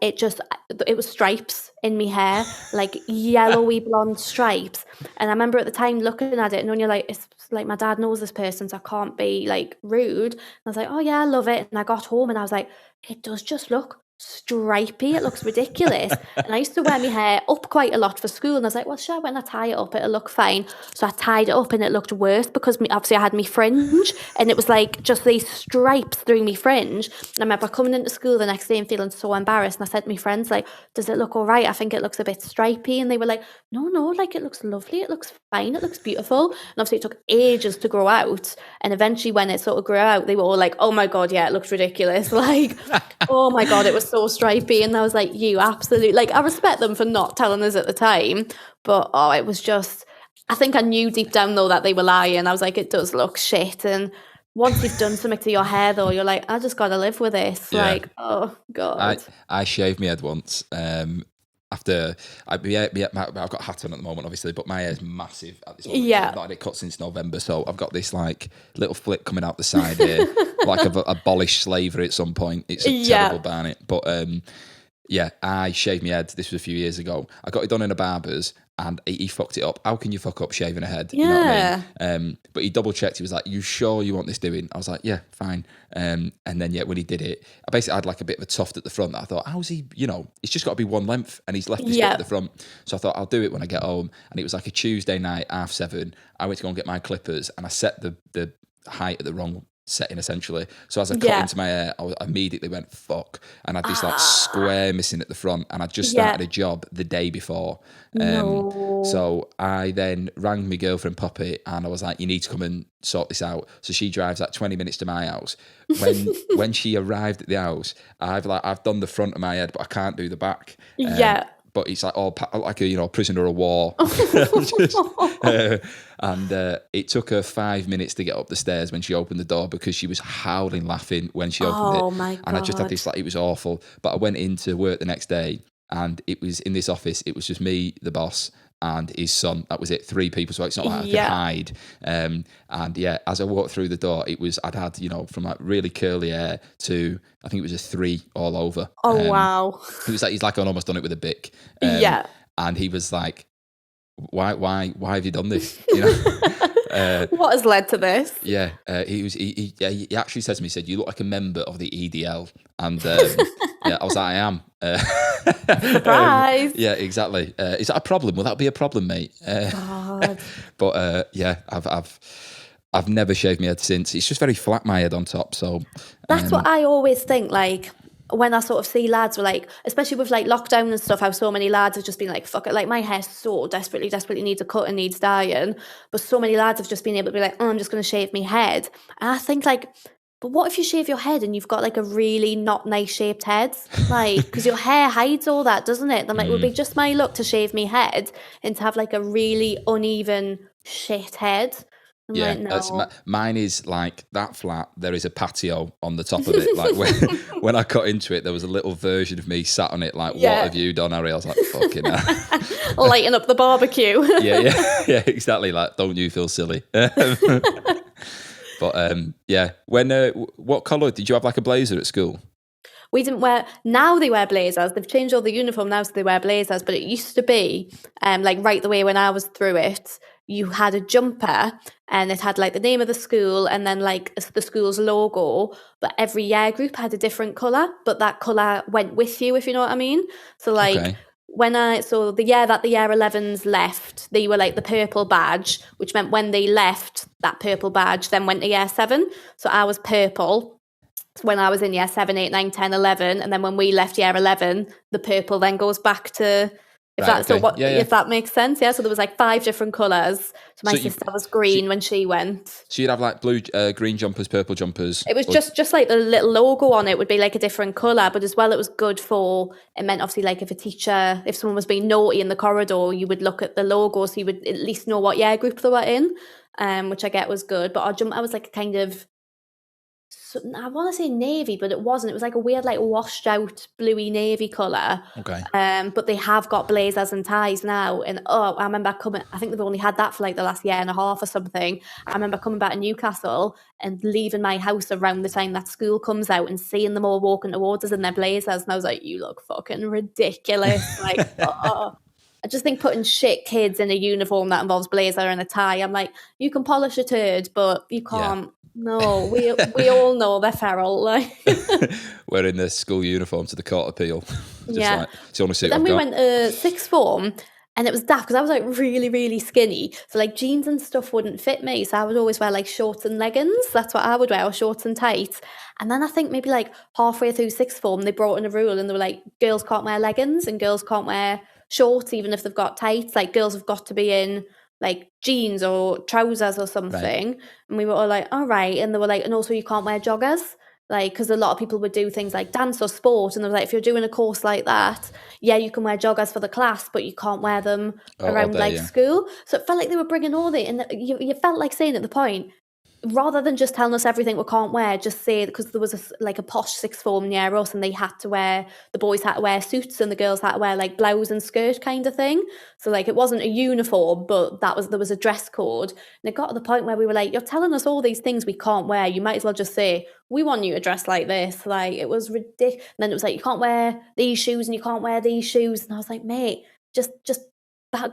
It was stripes in my hair, like yellowy blonde stripes. And I remember at the time looking at it and when you're like, it's like my dad knows this person, so I can't be like rude. And I was like, oh yeah, I love it. And I got home and I was like, it does just look stripy. It looks ridiculous. And I used to wear my hair up quite a lot for school, and I was like, well, sure, when I tie it up, it'll look fine. So I tied it up and it looked worse because obviously I had my fringe, and it was like just these stripes through my fringe. And I remember coming into school the next day and feeling so embarrassed, and I said to my friends, like, does it look all right? I think it looks a bit stripy. And they were like, no, like, it looks lovely, it looks fine, it looks beautiful. And obviously it took ages to grow out, and eventually when it sort of grew out, they were all like, oh my god, yeah, it looks ridiculous. Like, oh my god, it was so stripy. And I was like, you absolutely, like, I respect them for not telling us at the time, but it was just, I think I knew deep down though that they were lying. I was like, it does look shit. And once you've done something to your hair though, you're like, I just gotta live with this. Yeah. Like, oh god. I shaved my head once. After I've got a hat on at the moment, obviously, but my hair's massive at this moment. Yeah. I've not had it cut since November, so I've got this like little flip coming out the side here, like I've abolished slavery at some point. It's a terrible barnet, but I shaved my head. This was a few years ago. I got it done in a barber's, and he fucked it up. How can you fuck up shaving a head? Yeah. You know what I mean? But he double checked. He was like, "You sure you want this doing?" I was like, "Yeah, fine." And then when he did it, I basically had like a bit of a tuft at the front. That I thought, how's he? You know, it's just got to be one length, and he's left this bit at the front. So I thought I'll do it when I get home. And it was like a Tuesday night, 7:30. I went to go and get my clippers, and I set the height at the wrong setting essentially. So as I cut into my hair, I immediately went fuck, and I had this like square missing at the front, and I just started a job the day before. So I then rang my girlfriend Poppy, and I was like, you need to come and sort this out. So she drives like 20 minutes to my house. When she arrived at the house, I've done the front of my head, but I can't do the back. But it's like like a prisoner of war. And it took her 5 minutes to get up the stairs when she opened the door, because she was howling laughing when she opened it. My God. And I just had this, like, it was awful. But I went into work the next day, and it was in this office, it was just me, the boss, and his son. That was it, 3 people. So it's not like I could hide. And as I walked through the door, I'd had, from like really curly hair to, I think it was a 3 all over. Oh, wow. He's like, I'd almost done it with a bic. And he was like, why have you done this? What has led to this? He actually said to me, he said, you look like a member of the EDL. And I was like, I am. Surprise. Exactly. Is that a problem? Will that be a problem, mate? God. But I've never shaved my head since. It's just very flat, my head on top. So that's what I always think, like, when I sort of see lads were like, especially with like lockdown and stuff, how so many lads have just been like, fuck it, like my hair so desperately needs a cut and needs dyeing, but so many lads have just been able to be like, I'm just going to shave my head. And I think like, but what if you shave your head and you've got like a really not nice shaped head? Like, because your hair hides all that, doesn't it? I'm like, it would be just my luck to shave my head and to have like a really uneven shit head. Like, no. Mine is like that flat. There is a patio on the top of it. Like when I cut into it, there was a little version of me sat on it. Like, what have you done, Harry? I was like, fucking hell. Lighting up the barbecue. yeah, exactly. Like, don't you feel silly? But what colour did you have? Like a blazer at school? We didn't wear. Now they wear blazers. They've changed all the uniform now, so they wear blazers. But it used to be, like right the way when I was through it, you had a jumper and it had like the name of the school and then like the school's logo. But every year group had a different colour, but that colour went with you, if you know what I mean. So like the year that the year 11s left, they were like the purple badge, which meant when they left, that purple badge then went to year 7. So I was purple when I was in year 7, 8, 9, 10, 11. And then when we left year 11, the purple then goes back to... If that makes sense, So there was like 5 different colours. So my sister was green when she went. So you'd have like blue, green jumpers, purple jumpers. It was just like the little logo on it would be like a different colour, but as well it was good for. It meant obviously like if someone was being naughty in the corridor, you would look at the logo, so you would at least know what year group they were in, which I get was good. But I was like a kind of. I want to say navy, but it wasn't. It was like a weird, like washed out bluey navy colour. Okay. But they have got blazers and ties now. And I remember coming. I think they've only had that for like the last year and a half or something. I remember coming back to Newcastle and leaving my house around the time that school comes out and seeing them all walking towards us in their blazers. And I was like, "You look fucking ridiculous!" Like, I just think putting shit kids in a uniform that involves blazer and a tie, I'm like, you can polish a turd, but you can't. No, we all know they're feral. Like wearing the school uniform to the court appeal. Just like, it's the only suit then I've we got. went to sixth form, and it was daft because I was like really, really skinny. So like jeans and stuff wouldn't fit me. So I would always wear like shorts and leggings. That's what I would wear, or shorts and tights. And then I think maybe like halfway through sixth form, they brought in a rule and they were like, girls can't wear leggings and girls can't wear shorts even if they've got tights. Like girls have got to be in like jeans or trousers or something. Right. And we were all like, all right. And they were like, and also you can't wear joggers. Like, because a lot of people would do things like dance or sport, and they're like, if you're doing a course like that, yeah, you can wear joggers for the class, but you can't wear them around school. So it felt like they were bringing all the, and you felt like saying at the point, rather than just telling us everything we can't wear, just say, because there was a posh sixth form near us, and they had to wear, the boys had to wear suits and the girls had to wear like blouse and skirt kind of thing. So like it wasn't a uniform, but there was a dress code. And it got to the point where we were like, you're telling us all these things we can't wear. You might as well just say, we want you to dress like this. Like it was ridiculous. And then it was like, you can't wear these shoes and you can't wear these shoes. And I was like, mate, just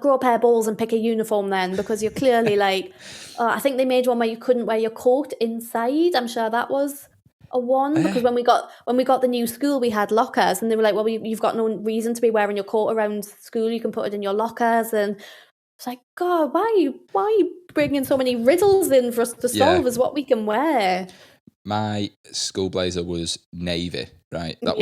grow a pair of balls and pick a uniform then, because you're clearly like, I think they made one where you couldn't wear your coat inside. I'm sure that was a one, because when we got the new school, we had lockers, and they were like, well, you've got no reason to be wearing your coat around school. You can put it in your lockers. And it's like, God, why are you bringing so many riddles in for us to solve as what we can wear? My school blazer was navy, right? It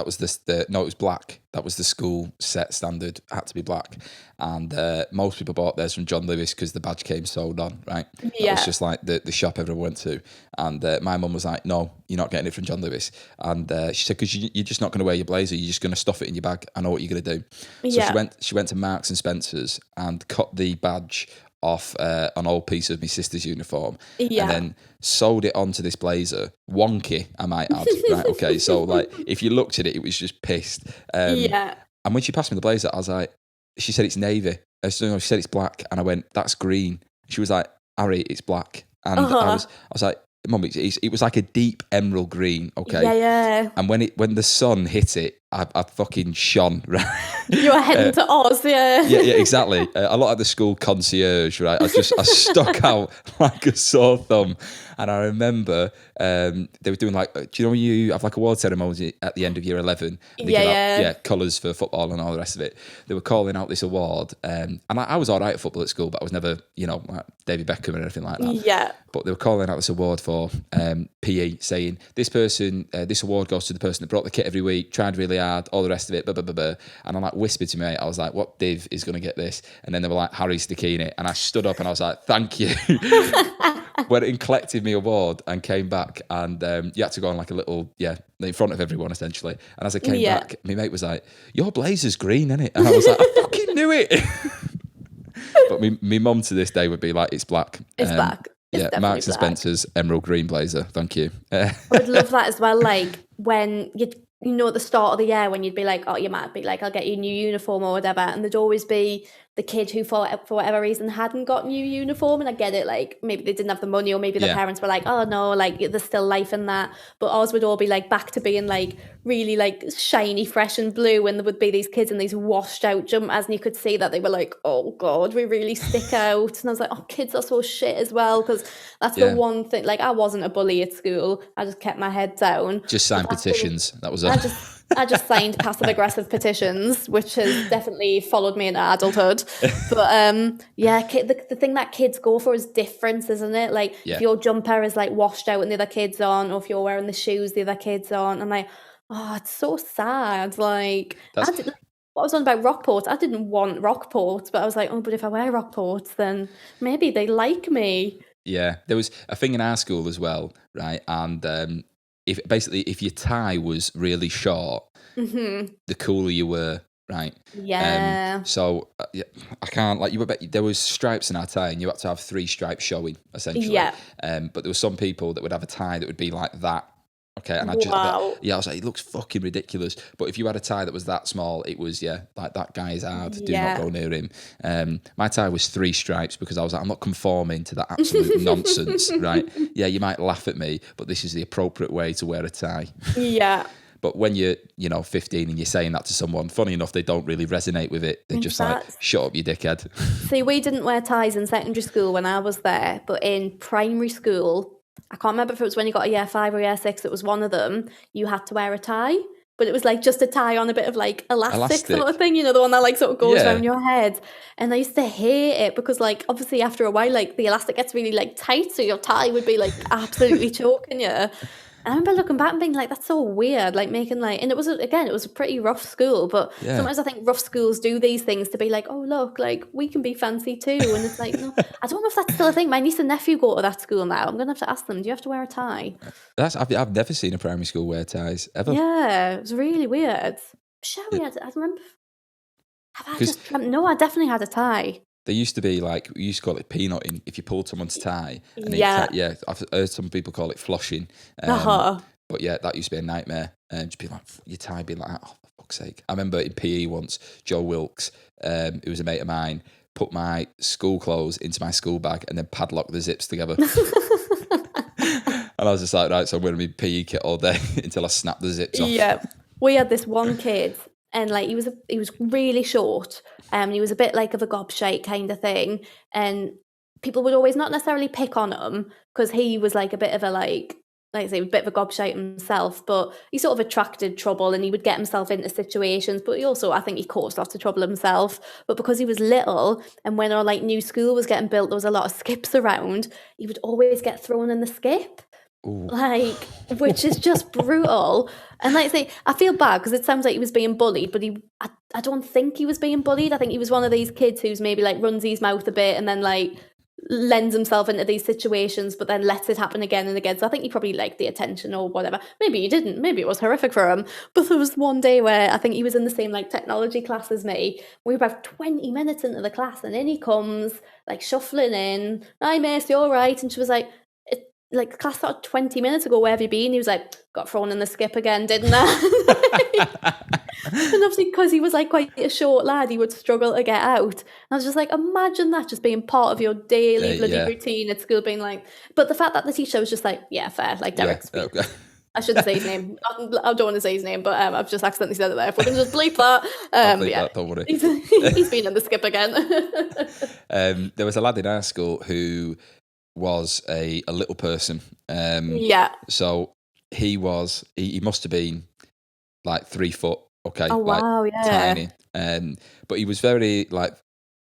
was black. That was the school set standard, had to be black. And most people bought theirs from John Lewis because the badge came sewed on, right? Yeah. That was just like the shop everyone went to. And my mum was like, no, you're not getting it from John Lewis. And she said, because you're just not going to wear your blazer, you're just going to stuff it in your bag. I know what you're going to do. So she went to Marks and Spencer's and cut the badge off an old piece of my sister's uniform, and then sewed it onto this blazer. Wonky, I might add. Right? Okay, so like if you looked at it, it was just pissed. And when she passed me the blazer, I was like, she said it's navy. She said it's black, and I went, that's green. She was like, Harry, it's black, and I was like, Mum, it was like a deep emerald green. Okay, yeah. And when the sun hit it, I fucking shone, right? You were heading to Oz, yeah. Yeah, exactly. A lot of the school concierge, right? I stuck out like a sore thumb. And I remember they were doing like, do you know when you have like award ceremony at the end of year 11? And they give out, colours for football and all the rest of it. They were calling out this award. And I was all right at football at school, but I was never, like David Beckham or anything like that. Yeah. But they were calling out this award for PE, saying, this person, this award goes to the person that brought the kit every week, tried really hard, all the rest of it, blah, blah, blah, blah. And I like whispered to me, I was like, what div is going to get this? And then they were like, Harry's the key in it. And I stood up and I was like, thank you. Went and collected me award and came back, and you had to go on like a little, in front of everyone essentially. And as I came back, my mate was like, your blazer's green, innit? And I was like, I fucking knew it. But my mum to this day would be like, it's black. It's black. It's Marks and Spencer's emerald green blazer. Thank you. I would love that as well. Like when at the start of the year when you'd be like, oh, you might be like, I'll get you a new uniform or whatever. And there'd always be the kid who for whatever reason hadn't got new uniform. And I get it, like maybe they didn't have the money, or maybe their parents were like, oh no, like there's still life in that. But ours would all be like back to being like really like shiny, fresh and blue. And there would be these kids in these washed out jumpers, and you could see that they were like, oh God, we really stick out. And I was like, oh, kids are so shit as well, because that's the one thing. Like I wasn't a bully at school. I just kept my head down. Just signed petitions. That was it. I just signed passive-aggressive petitions, which has definitely followed me into adulthood. But the thing that kids go for is difference, isn't it? Like if your jumper is like washed out and the other kids aren't, or if you're wearing the shoes the other kids aren't, I'm like, oh, it's so sad. Like what was on about Rockport? I didn't want Rockport, but I was like, oh, but if I wear Rockport, then maybe they like me. Yeah, there was a thing in our school as well, right? And if your tie was really short, the cooler you were, right? Yeah. I can't there was stripes in our tie, and you had to have 3 stripes showing essentially. Yeah. But there were some people that would have a tie that would be like that. Okay, and I was like, it looks fucking ridiculous. But if you had a tie that was that small, it was like that guy is hard. Do not go near him. My tie was 3 stripes because I was like, I'm not conforming to that absolute nonsense, right? Yeah, you might laugh at me, but this is the appropriate way to wear a tie. Yeah. But when you're, 15 and you're saying that to someone, funny enough, they don't really resonate with it. They're just like, shut up, you dickhead. See, we didn't wear ties in secondary school when I was there, but in primary school, I can't remember if it was when you got a year 5 or year 6, it was one of them, you had to wear a tie. But it was like just a tie on a bit of like elastic sort of thing, the one that like sort of goes around your head. And I used to hate it because like obviously after a while like the elastic gets really like tight, so your tie would be like absolutely choking you. And I remember looking back and being like, that's so weird, like making like, and it was a pretty rough school, but sometimes I think rough schools do these things to be like, oh look, like we can be fancy too. And it's like, no, I don't know if that's still a thing. My niece and nephew go to that school now. I'm gonna have to ask them, do you have to wear a tie? I've never seen a primary school wear ties ever. Yeah, it was really weird. Sure, I remember. No, I definitely had a tie. There used to be like, we used to call it peanutting if you pulled someone's tie. And I've heard some people call it flushing. But yeah, that used to be a nightmare. Just be like, your tie being like, oh, for fuck's sake. I remember in PE once, Joe Wilkes, who was a mate of mine, put my school clothes into my school bag and then padlocked the zips together. And I was just like, right, so I'm wearing my PE kit all day until I snap the zips off. Yeah, we had this one kid. And like he was really short, and he was a bit like of a gobshite kind of thing. And people would always not necessarily pick on him because he was like a bit of a like I say, a bit of a gobshite himself. But he sort of attracted trouble, and he would get himself into situations. But he also, I think, he caused lots of trouble himself. But because he was little, and when our like new school was getting built, there was a lot of skips around. He would always get thrown in the skip. Ooh. Like, which is just brutal. And like I say, I feel bad because it sounds like he was being bullied, but I don't think he was being bullied. I think he was one of these kids who's maybe like runs his mouth a bit and then like lends himself into these situations, but then lets it happen again and again. So I think he probably liked the attention or whatever. Maybe he didn't. Maybe it was horrific for him. But there was one day where I think he was in the same like technology class as me. We were about 20 minutes into the class, and in he comes, like shuffling in. Hi, miss, you all right? And she was like, the class started 20 minutes ago, where have you been? He was like, got thrown in the skip again, didn't I? And obviously because he was like quite a short lad, he would struggle to get out. And I was just like, imagine that just being part of your daily routine at school, being like, but the fact that the teacher was just like, yeah, fair, like Derek's I shouldn't say his name. I don't want to say his name, but I've just accidentally said it there. If we can just bleep that. That, don't worry. He's been in the skip again. There was a lad in our school who was a little person. So he must have been like 3 foot. Okay. Oh wow, like, tiny. But he was very like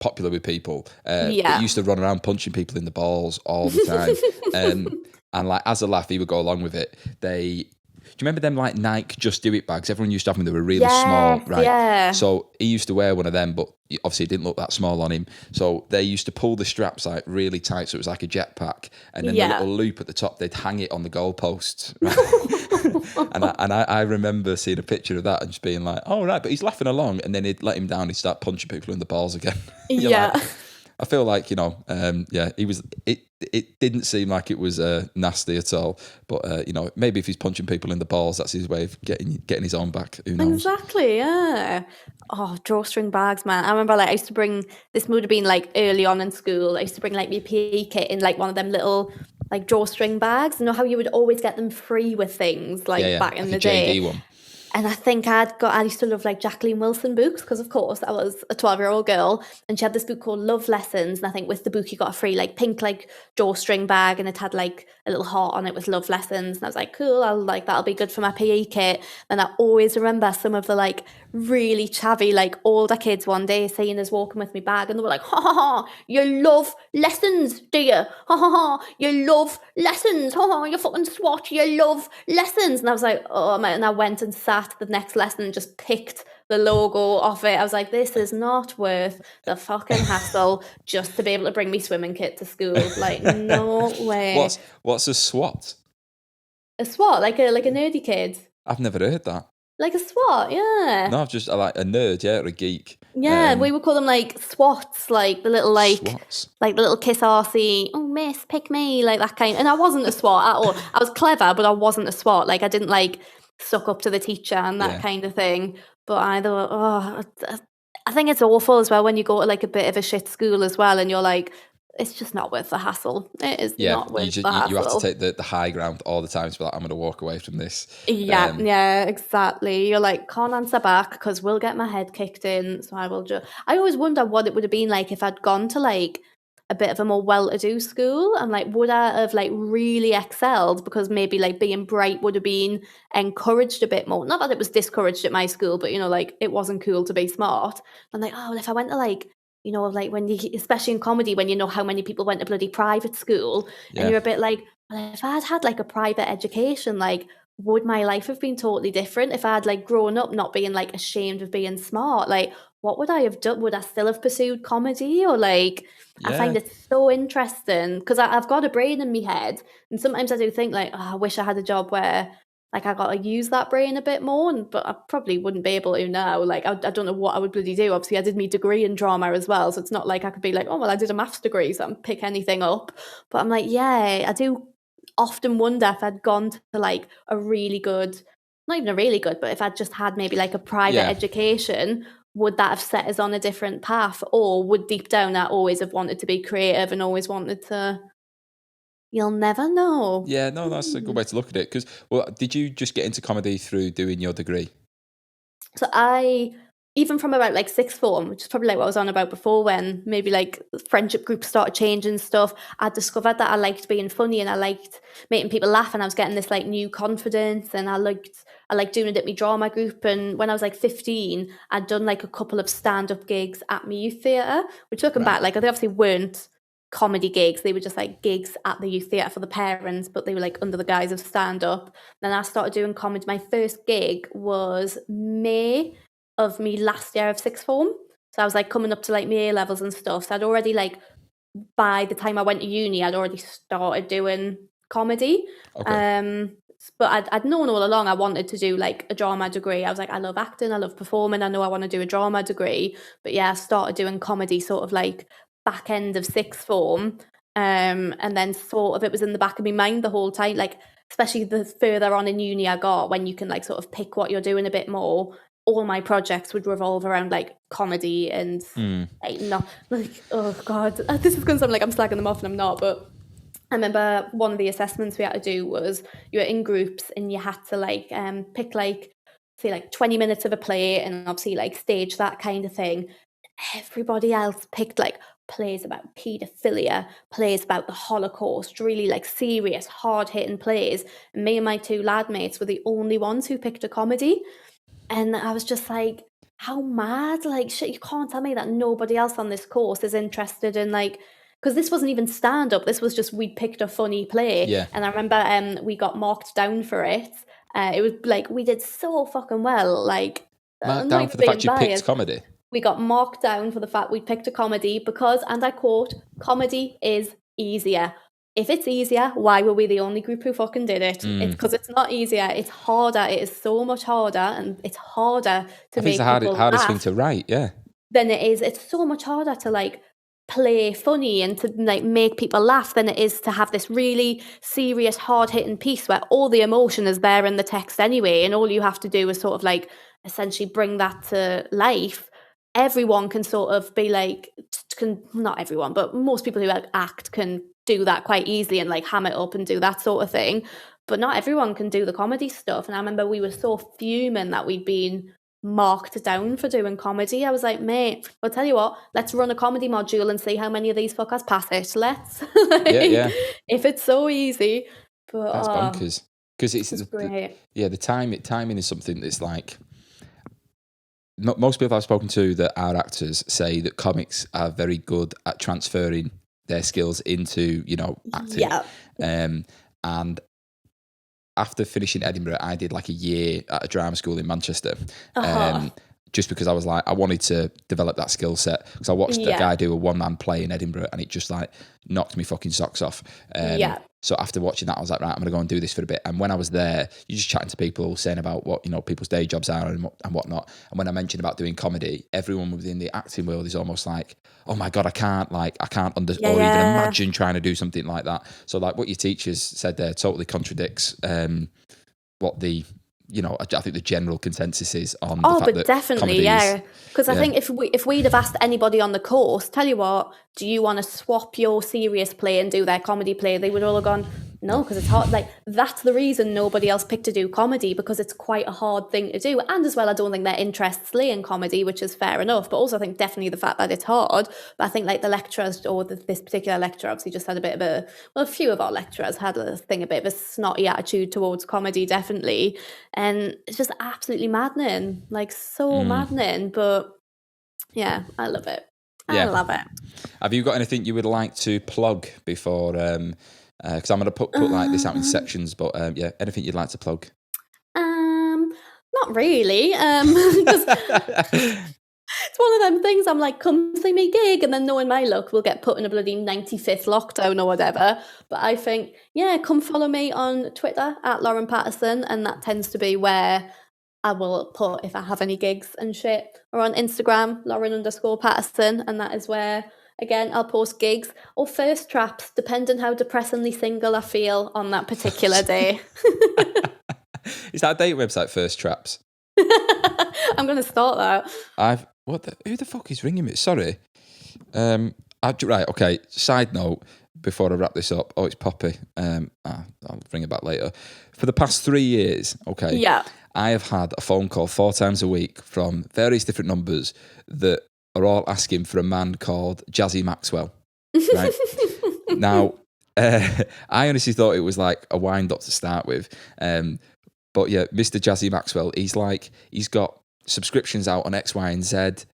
popular with people. He used to run around punching people in the balls all the time. And like as a laugh, he would go along with it. Do you remember them like Nike Just Do It bags? Everyone used to have them. They were really small, right? Yeah. So he used to wear one of them, but obviously it didn't look that small on him. So they used to pull the straps like really tight, so it was like a jetpack. And then the little loop at the top, they'd hang it on the goalposts. Right? and I remember seeing a picture of that and just being like, oh, right, but he's laughing along. And then he'd let him down, he'd start punching people in the balls again. Yeah. Like, I feel like, he was, it didn't seem like it was nasty at all. But, maybe if he's punching people in the balls, that's his way of getting his own back. Who knows? Exactly, yeah. Oh, drawstring bags, man. I remember like I used to bring, this would have been like early on in school, I used to bring like my PE kit in like one of them little like drawstring bags. You know how you would always get them free with things like back in the day. JD one. And I think I used to love like Jacqueline Wilson books because of course I was a 12-year-old girl, and she had this book called Love Lessons, and I think with the book you got a free like pink like drawstring bag, and it had like a little heart on it with Love Lessons, and I was like, cool, that'll be good for my PE kit. And I always remember some of the like really chavvy like older kids one day seeing us walking with me bag, and they were like, ha ha ha, you love lessons, do you? Ha ha ha, you love lessons, ha ha, you fucking swat, you love lessons. And I was like, oh man, and I went and sat the next lesson and just picked the logo off it. I was like, this is not worth the fucking hassle just to be able to bring me swimming kit to school. Like, no way. What's a SWAT? A SWAT, like a nerdy kid. I've never heard that. Like a SWAT, yeah. No, I've just like a nerd, or a geek. Yeah, we would call them like SWATs, like the little like SWATs. Like the little kiss arsey, oh miss, pick me, like that kind. And I wasn't a SWAT at all. I was clever, but I wasn't a SWAT. Like I didn't like suck up to the teacher and that kind of thing. But I think it's awful as well when you go to like a bit of a shit school as well, and you're like, it's just not worth the hassle. It is Yeah, not worth the you have to hassle. take the high ground all the time to be like, I'm going to walk away from this. Yeah, exactly. You're like, can't answer back because we'll get my head kicked in. So I will just. I always wonder what it would have been like if I'd gone to like a bit of a more well-to-do school, and like, would I have like really excelled because maybe like being bright would have been encouraged a bit more. Not that it was discouraged at my school, but like it wasn't cool to be smart. I'm like, oh, well, if I went to like, like when you, especially in comedy, when you know how many people went to bloody private school, and you're a bit like, well, if I'd had like a private education, like, would my life have been totally different if I had like grown up not being like ashamed of being smart? Like, what would I have done? Would I still have pursued comedy? Or like, I find it so interesting because I've got a brain in my head, and sometimes I do think like, oh, I wish I had a job where like I got to use that brain a bit more, but I probably wouldn't be able to now. Like, I don't know what I would bloody do. Obviously, I did my degree in drama as well, so it's not like I could be like, oh well, I did a maths degree, so I can pick anything up. But I'm like, yeah, I do often wonder if I'd gone to like a really good, not even a really good, but if I'd just had maybe like a private education, would that have set us on a different path? Or would deep down I always have wanted to be creative and always wanted to, you'll never know. Yeah, no, that's a good way to look at it. Because, well, did you just get into comedy through doing your degree? So even from about like sixth form, which is probably like what I was on about before, when maybe like friendship groups started changing stuff, I discovered that I liked being funny and I liked making people laugh, and I was getting this like new confidence, and I liked doing it at my drama group. And when I was like 15, I'd done like a couple of stand-up gigs at my youth theatre, which looking back, like they obviously weren't comedy gigs, they were just like gigs at the youth theatre for the parents, but they were like under the guise of stand-up. Then I started doing comedy. My first gig was May of me last year of sixth form. So I was like coming up to like my A levels and stuff. So I'd already like, by the time I went to uni, I'd already started doing comedy. Okay. But I'd known all along I wanted to do like a drama degree. I was like, I love acting, I love performing, I know I want to do a drama degree. But yeah, I started doing comedy sort of like back end of sixth form. And then sort of it was in the back of my mind the whole time, like especially the further on in uni I got, when you can like sort of pick what you're doing a bit more. All my projects would revolve around like comedy and like not like, oh god, this is going to sound like I'm slagging them off and I'm not, but I remember one of the assessments we had to do was you were in groups and you had to like pick like say like 20 minutes of a play and obviously like stage that kind of thing. Everybody else picked like plays about paedophilia, plays about the Holocaust, really like serious, hard-hitting plays. And me and my two lad mates were the only ones who picked a comedy. And I was just like, how mad? Like, shit, you can't tell me that nobody else on this course is interested in like, because this wasn't even stand-up. This was just, we picked a funny play. Yeah. And I remember we got marked down for it. It was like, we did so fucking well. Like, Marked down for the fact you picked comedy? We got marked down for the fact we picked a comedy because, and I quote, comedy is easier. If it's easier, why were we the only group who fucking did it? It's because it's not easier. It's harder. It is so much harder, and it's harder to make people it's the hardest laugh thing to write, yeah. than it is. It's so much harder to like play funny and to like make people laugh than it is to have this really serious, hard-hitting piece where all the emotion is there in the text anyway, and all you have to do is sort of like essentially bring that to life. Everyone can sort of be like, not everyone, but most people who act can do that quite easily and like ham it up and do that sort of thing. But not everyone can do the comedy stuff. And I remember we were so fuming that we'd been marked down for doing comedy. I was like, mate, I'll tell you what, let's run a comedy module and see how many of these fuckers pass it. Let's. Yeah. If it's so easy. But that's bonkers. Because it's great. The timing is something that's like, most people I've spoken to that are actors say that comics are very good at transferring their skills into, acting. Yeah. And after finishing Edinburgh, I did like a year at a drama school in Manchester. Just because I was like, I wanted to develop that skill set. Because I watched a guy do a one-man play in Edinburgh and it just like knocked me fucking socks off. So after watching that, I was like, right, I'm going to go and do this for a bit. And when I was there, you're just chatting to people, saying about what, people's day jobs are and whatnot. And when I mentioned about doing comedy, everyone within the acting world is almost like, oh my God, I can't or even imagine trying to do something like that. So like what your teachers said there totally contradicts what the I think the general consensus is on the fact but that definitely, yeah. Because I think if we'd have asked anybody on the course, tell you what, do you want to swap your serious play and do their comedy play? They would all have gone, no, because it's hard. Like, that's the reason nobody else picked to do comedy, because it's quite a hard thing to do. And as well, I don't think their interests lay in comedy, which is fair enough. But also, I think definitely the fact that it's hard. But I think like the lecturers, or this particular lecturer, obviously just had a bit of a few of our lecturers had a bit of a snotty attitude towards comedy, definitely. And it's just absolutely maddening, like so maddening. But yeah, I love it. I love it. Have you got anything you would like to plug before... because I'm going to put like this out in sections, but anything you'd like to plug? Not really. It's one of them things. I'm like, come see me gig, and then knowing my luck, we'll get put in a bloody 95th lockdown or whatever. But I think, come follow me on Twitter at Lauren Pattison, and that tends to be where I will put if I have any gigs and shit. Or on Instagram, Lauren_Pattison, and that is where, again, I'll post gigs or first traps, depending how depressingly single I feel on that particular day. Is that a date website, First Traps? I'm going to start that. Who the fuck is ringing me? Sorry. Right, okay. Side note, before I wrap this up. Oh, it's Poppy. I'll bring it back later. For the past 3 years, okay. Yeah. I have had a phone call 4 times a week from various different numbers that are all asking for a man called Jazzy Maxwell. Right? Now, I honestly thought it was like a wind up to start with. But yeah, Mr. Jazzy Maxwell, he's got subscriptions out on X, Y, and Z.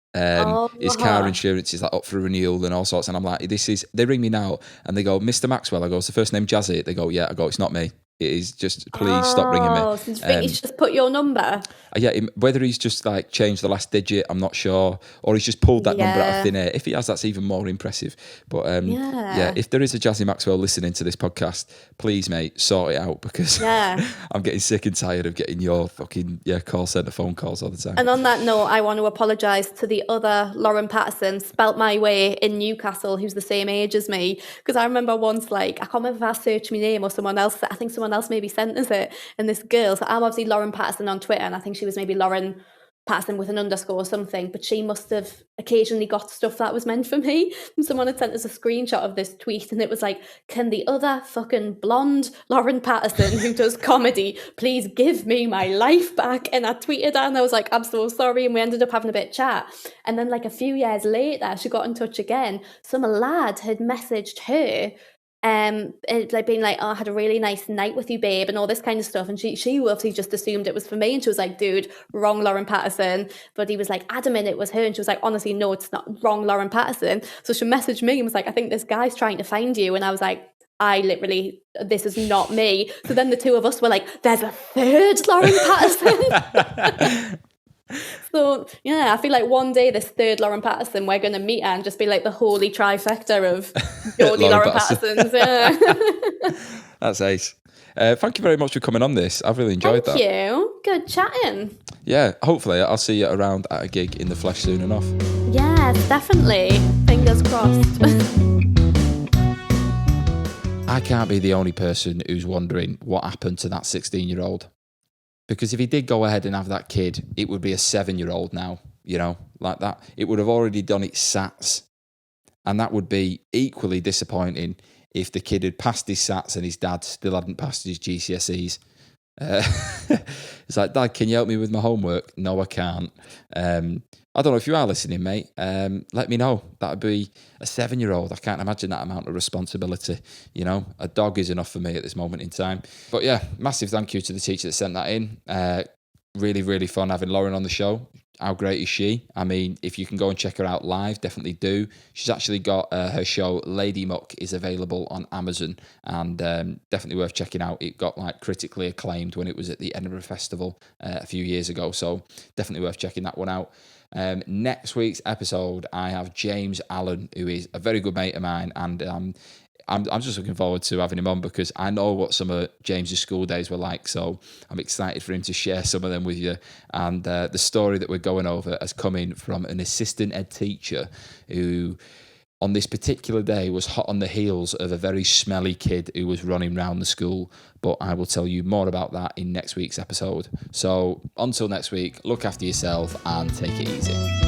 His car insurance is like up for renewal and all sorts. And I'm like, they ring me now and they go, Mr. Maxwell. I go, it's the first name Jazzy. They go, yeah. I go, it's not me. It is just, please stop ringing me. So you think he's just put your number? Yeah, whether he's just like changed the last digit, I'm not sure. Or he's just pulled that number out of thin air. If he has, that's even more impressive. But if there is a Jazzy Maxwell listening to this podcast, please, mate, sort it out, because I'm getting sick and tired of getting your fucking call centre phone calls all the time. And on that note, I want to apologise to the other Lauren Pattison, spelt my way, in Newcastle, who's the same age as me. Because I remember once, like, I can't remember if I searched my name or someone else. I think someone else maybe sent us it, and this girl, so I'm obviously Lauren Pattison on Twitter, and I think she was maybe Lauren Pattison with an underscore or something, but she must have occasionally got stuff that was meant for me, and someone had sent us a screenshot of this tweet, and it was like, can the other fucking blonde Lauren Pattison who does comedy please give me my life back? And I tweeted her and I was like, I'm so sorry, and we ended up having a bit of chat. And then like a few years later she got in touch again. Some lad had messaged her like being like, oh, I had a really nice night with you, babe, and all this kind of stuff. And she obviously just assumed it was for me, and she was like, dude, wrong Lauren Pattison. But he was like adamant it was her, and she was like, honestly, no, it's not, wrong Lauren Pattison. So she messaged me and was like, I think this guy's trying to find you. And I was like, this is not me. So then the two of us were like, there's a third Lauren Pattison. So I feel like one day this third Lauren Pattison, we're going to meet her and just be like the holy trifecta of Geordie Lauren Pattisons. That's ace. Thank you very much for coming on this. I've really enjoyed that. Thank you. Good chatting. Yeah, hopefully I'll see you around at a gig in the flesh soon enough. Yes, definitely. Fingers crossed. I can't be the only person who's wondering what happened to that 16-year-old. Because if he did go ahead and have that kid, it would be a 7-year-old now, like that. It would have already done its SATs. And that would be equally disappointing if the kid had passed his SATs and his dad still hadn't passed his GCSEs. It's like, Dad, can you help me with my homework? No, I can't. I don't know if you are listening, mate. Let me know. That would be a 7-year-old. I can't imagine that amount of responsibility. A dog is enough for me at this moment in time. But yeah, massive thank you to the teacher that sent that in. Really, really fun having Lauren on the show. How great is she? I mean, if you can go and check her out live, definitely do. She's actually got her show, Lady Muck, is available on Amazon, and definitely worth checking out. It got like critically acclaimed when it was at the Edinburgh Festival a few years ago, so definitely worth checking that one out. Next week's episode, I have James Allen, who is a very good mate of mine, and I'm just looking forward to having him on because I know what some of James's school days were like, so I'm excited for him to share some of them with you. And the story that we're going over has come in from an assistant ed teacher who on this particular day was hot on the heels of a very smelly kid who was running around the school, but I will tell you more about that in next week's episode. So until next week, look after yourself and take it easy.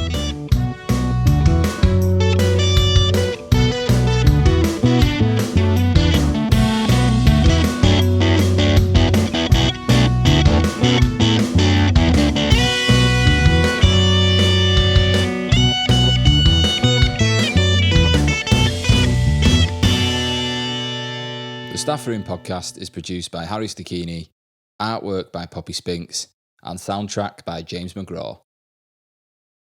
The Staff Room podcast is produced by Harry Stachini, artwork by Poppy Spinks, and soundtrack by James McGraw.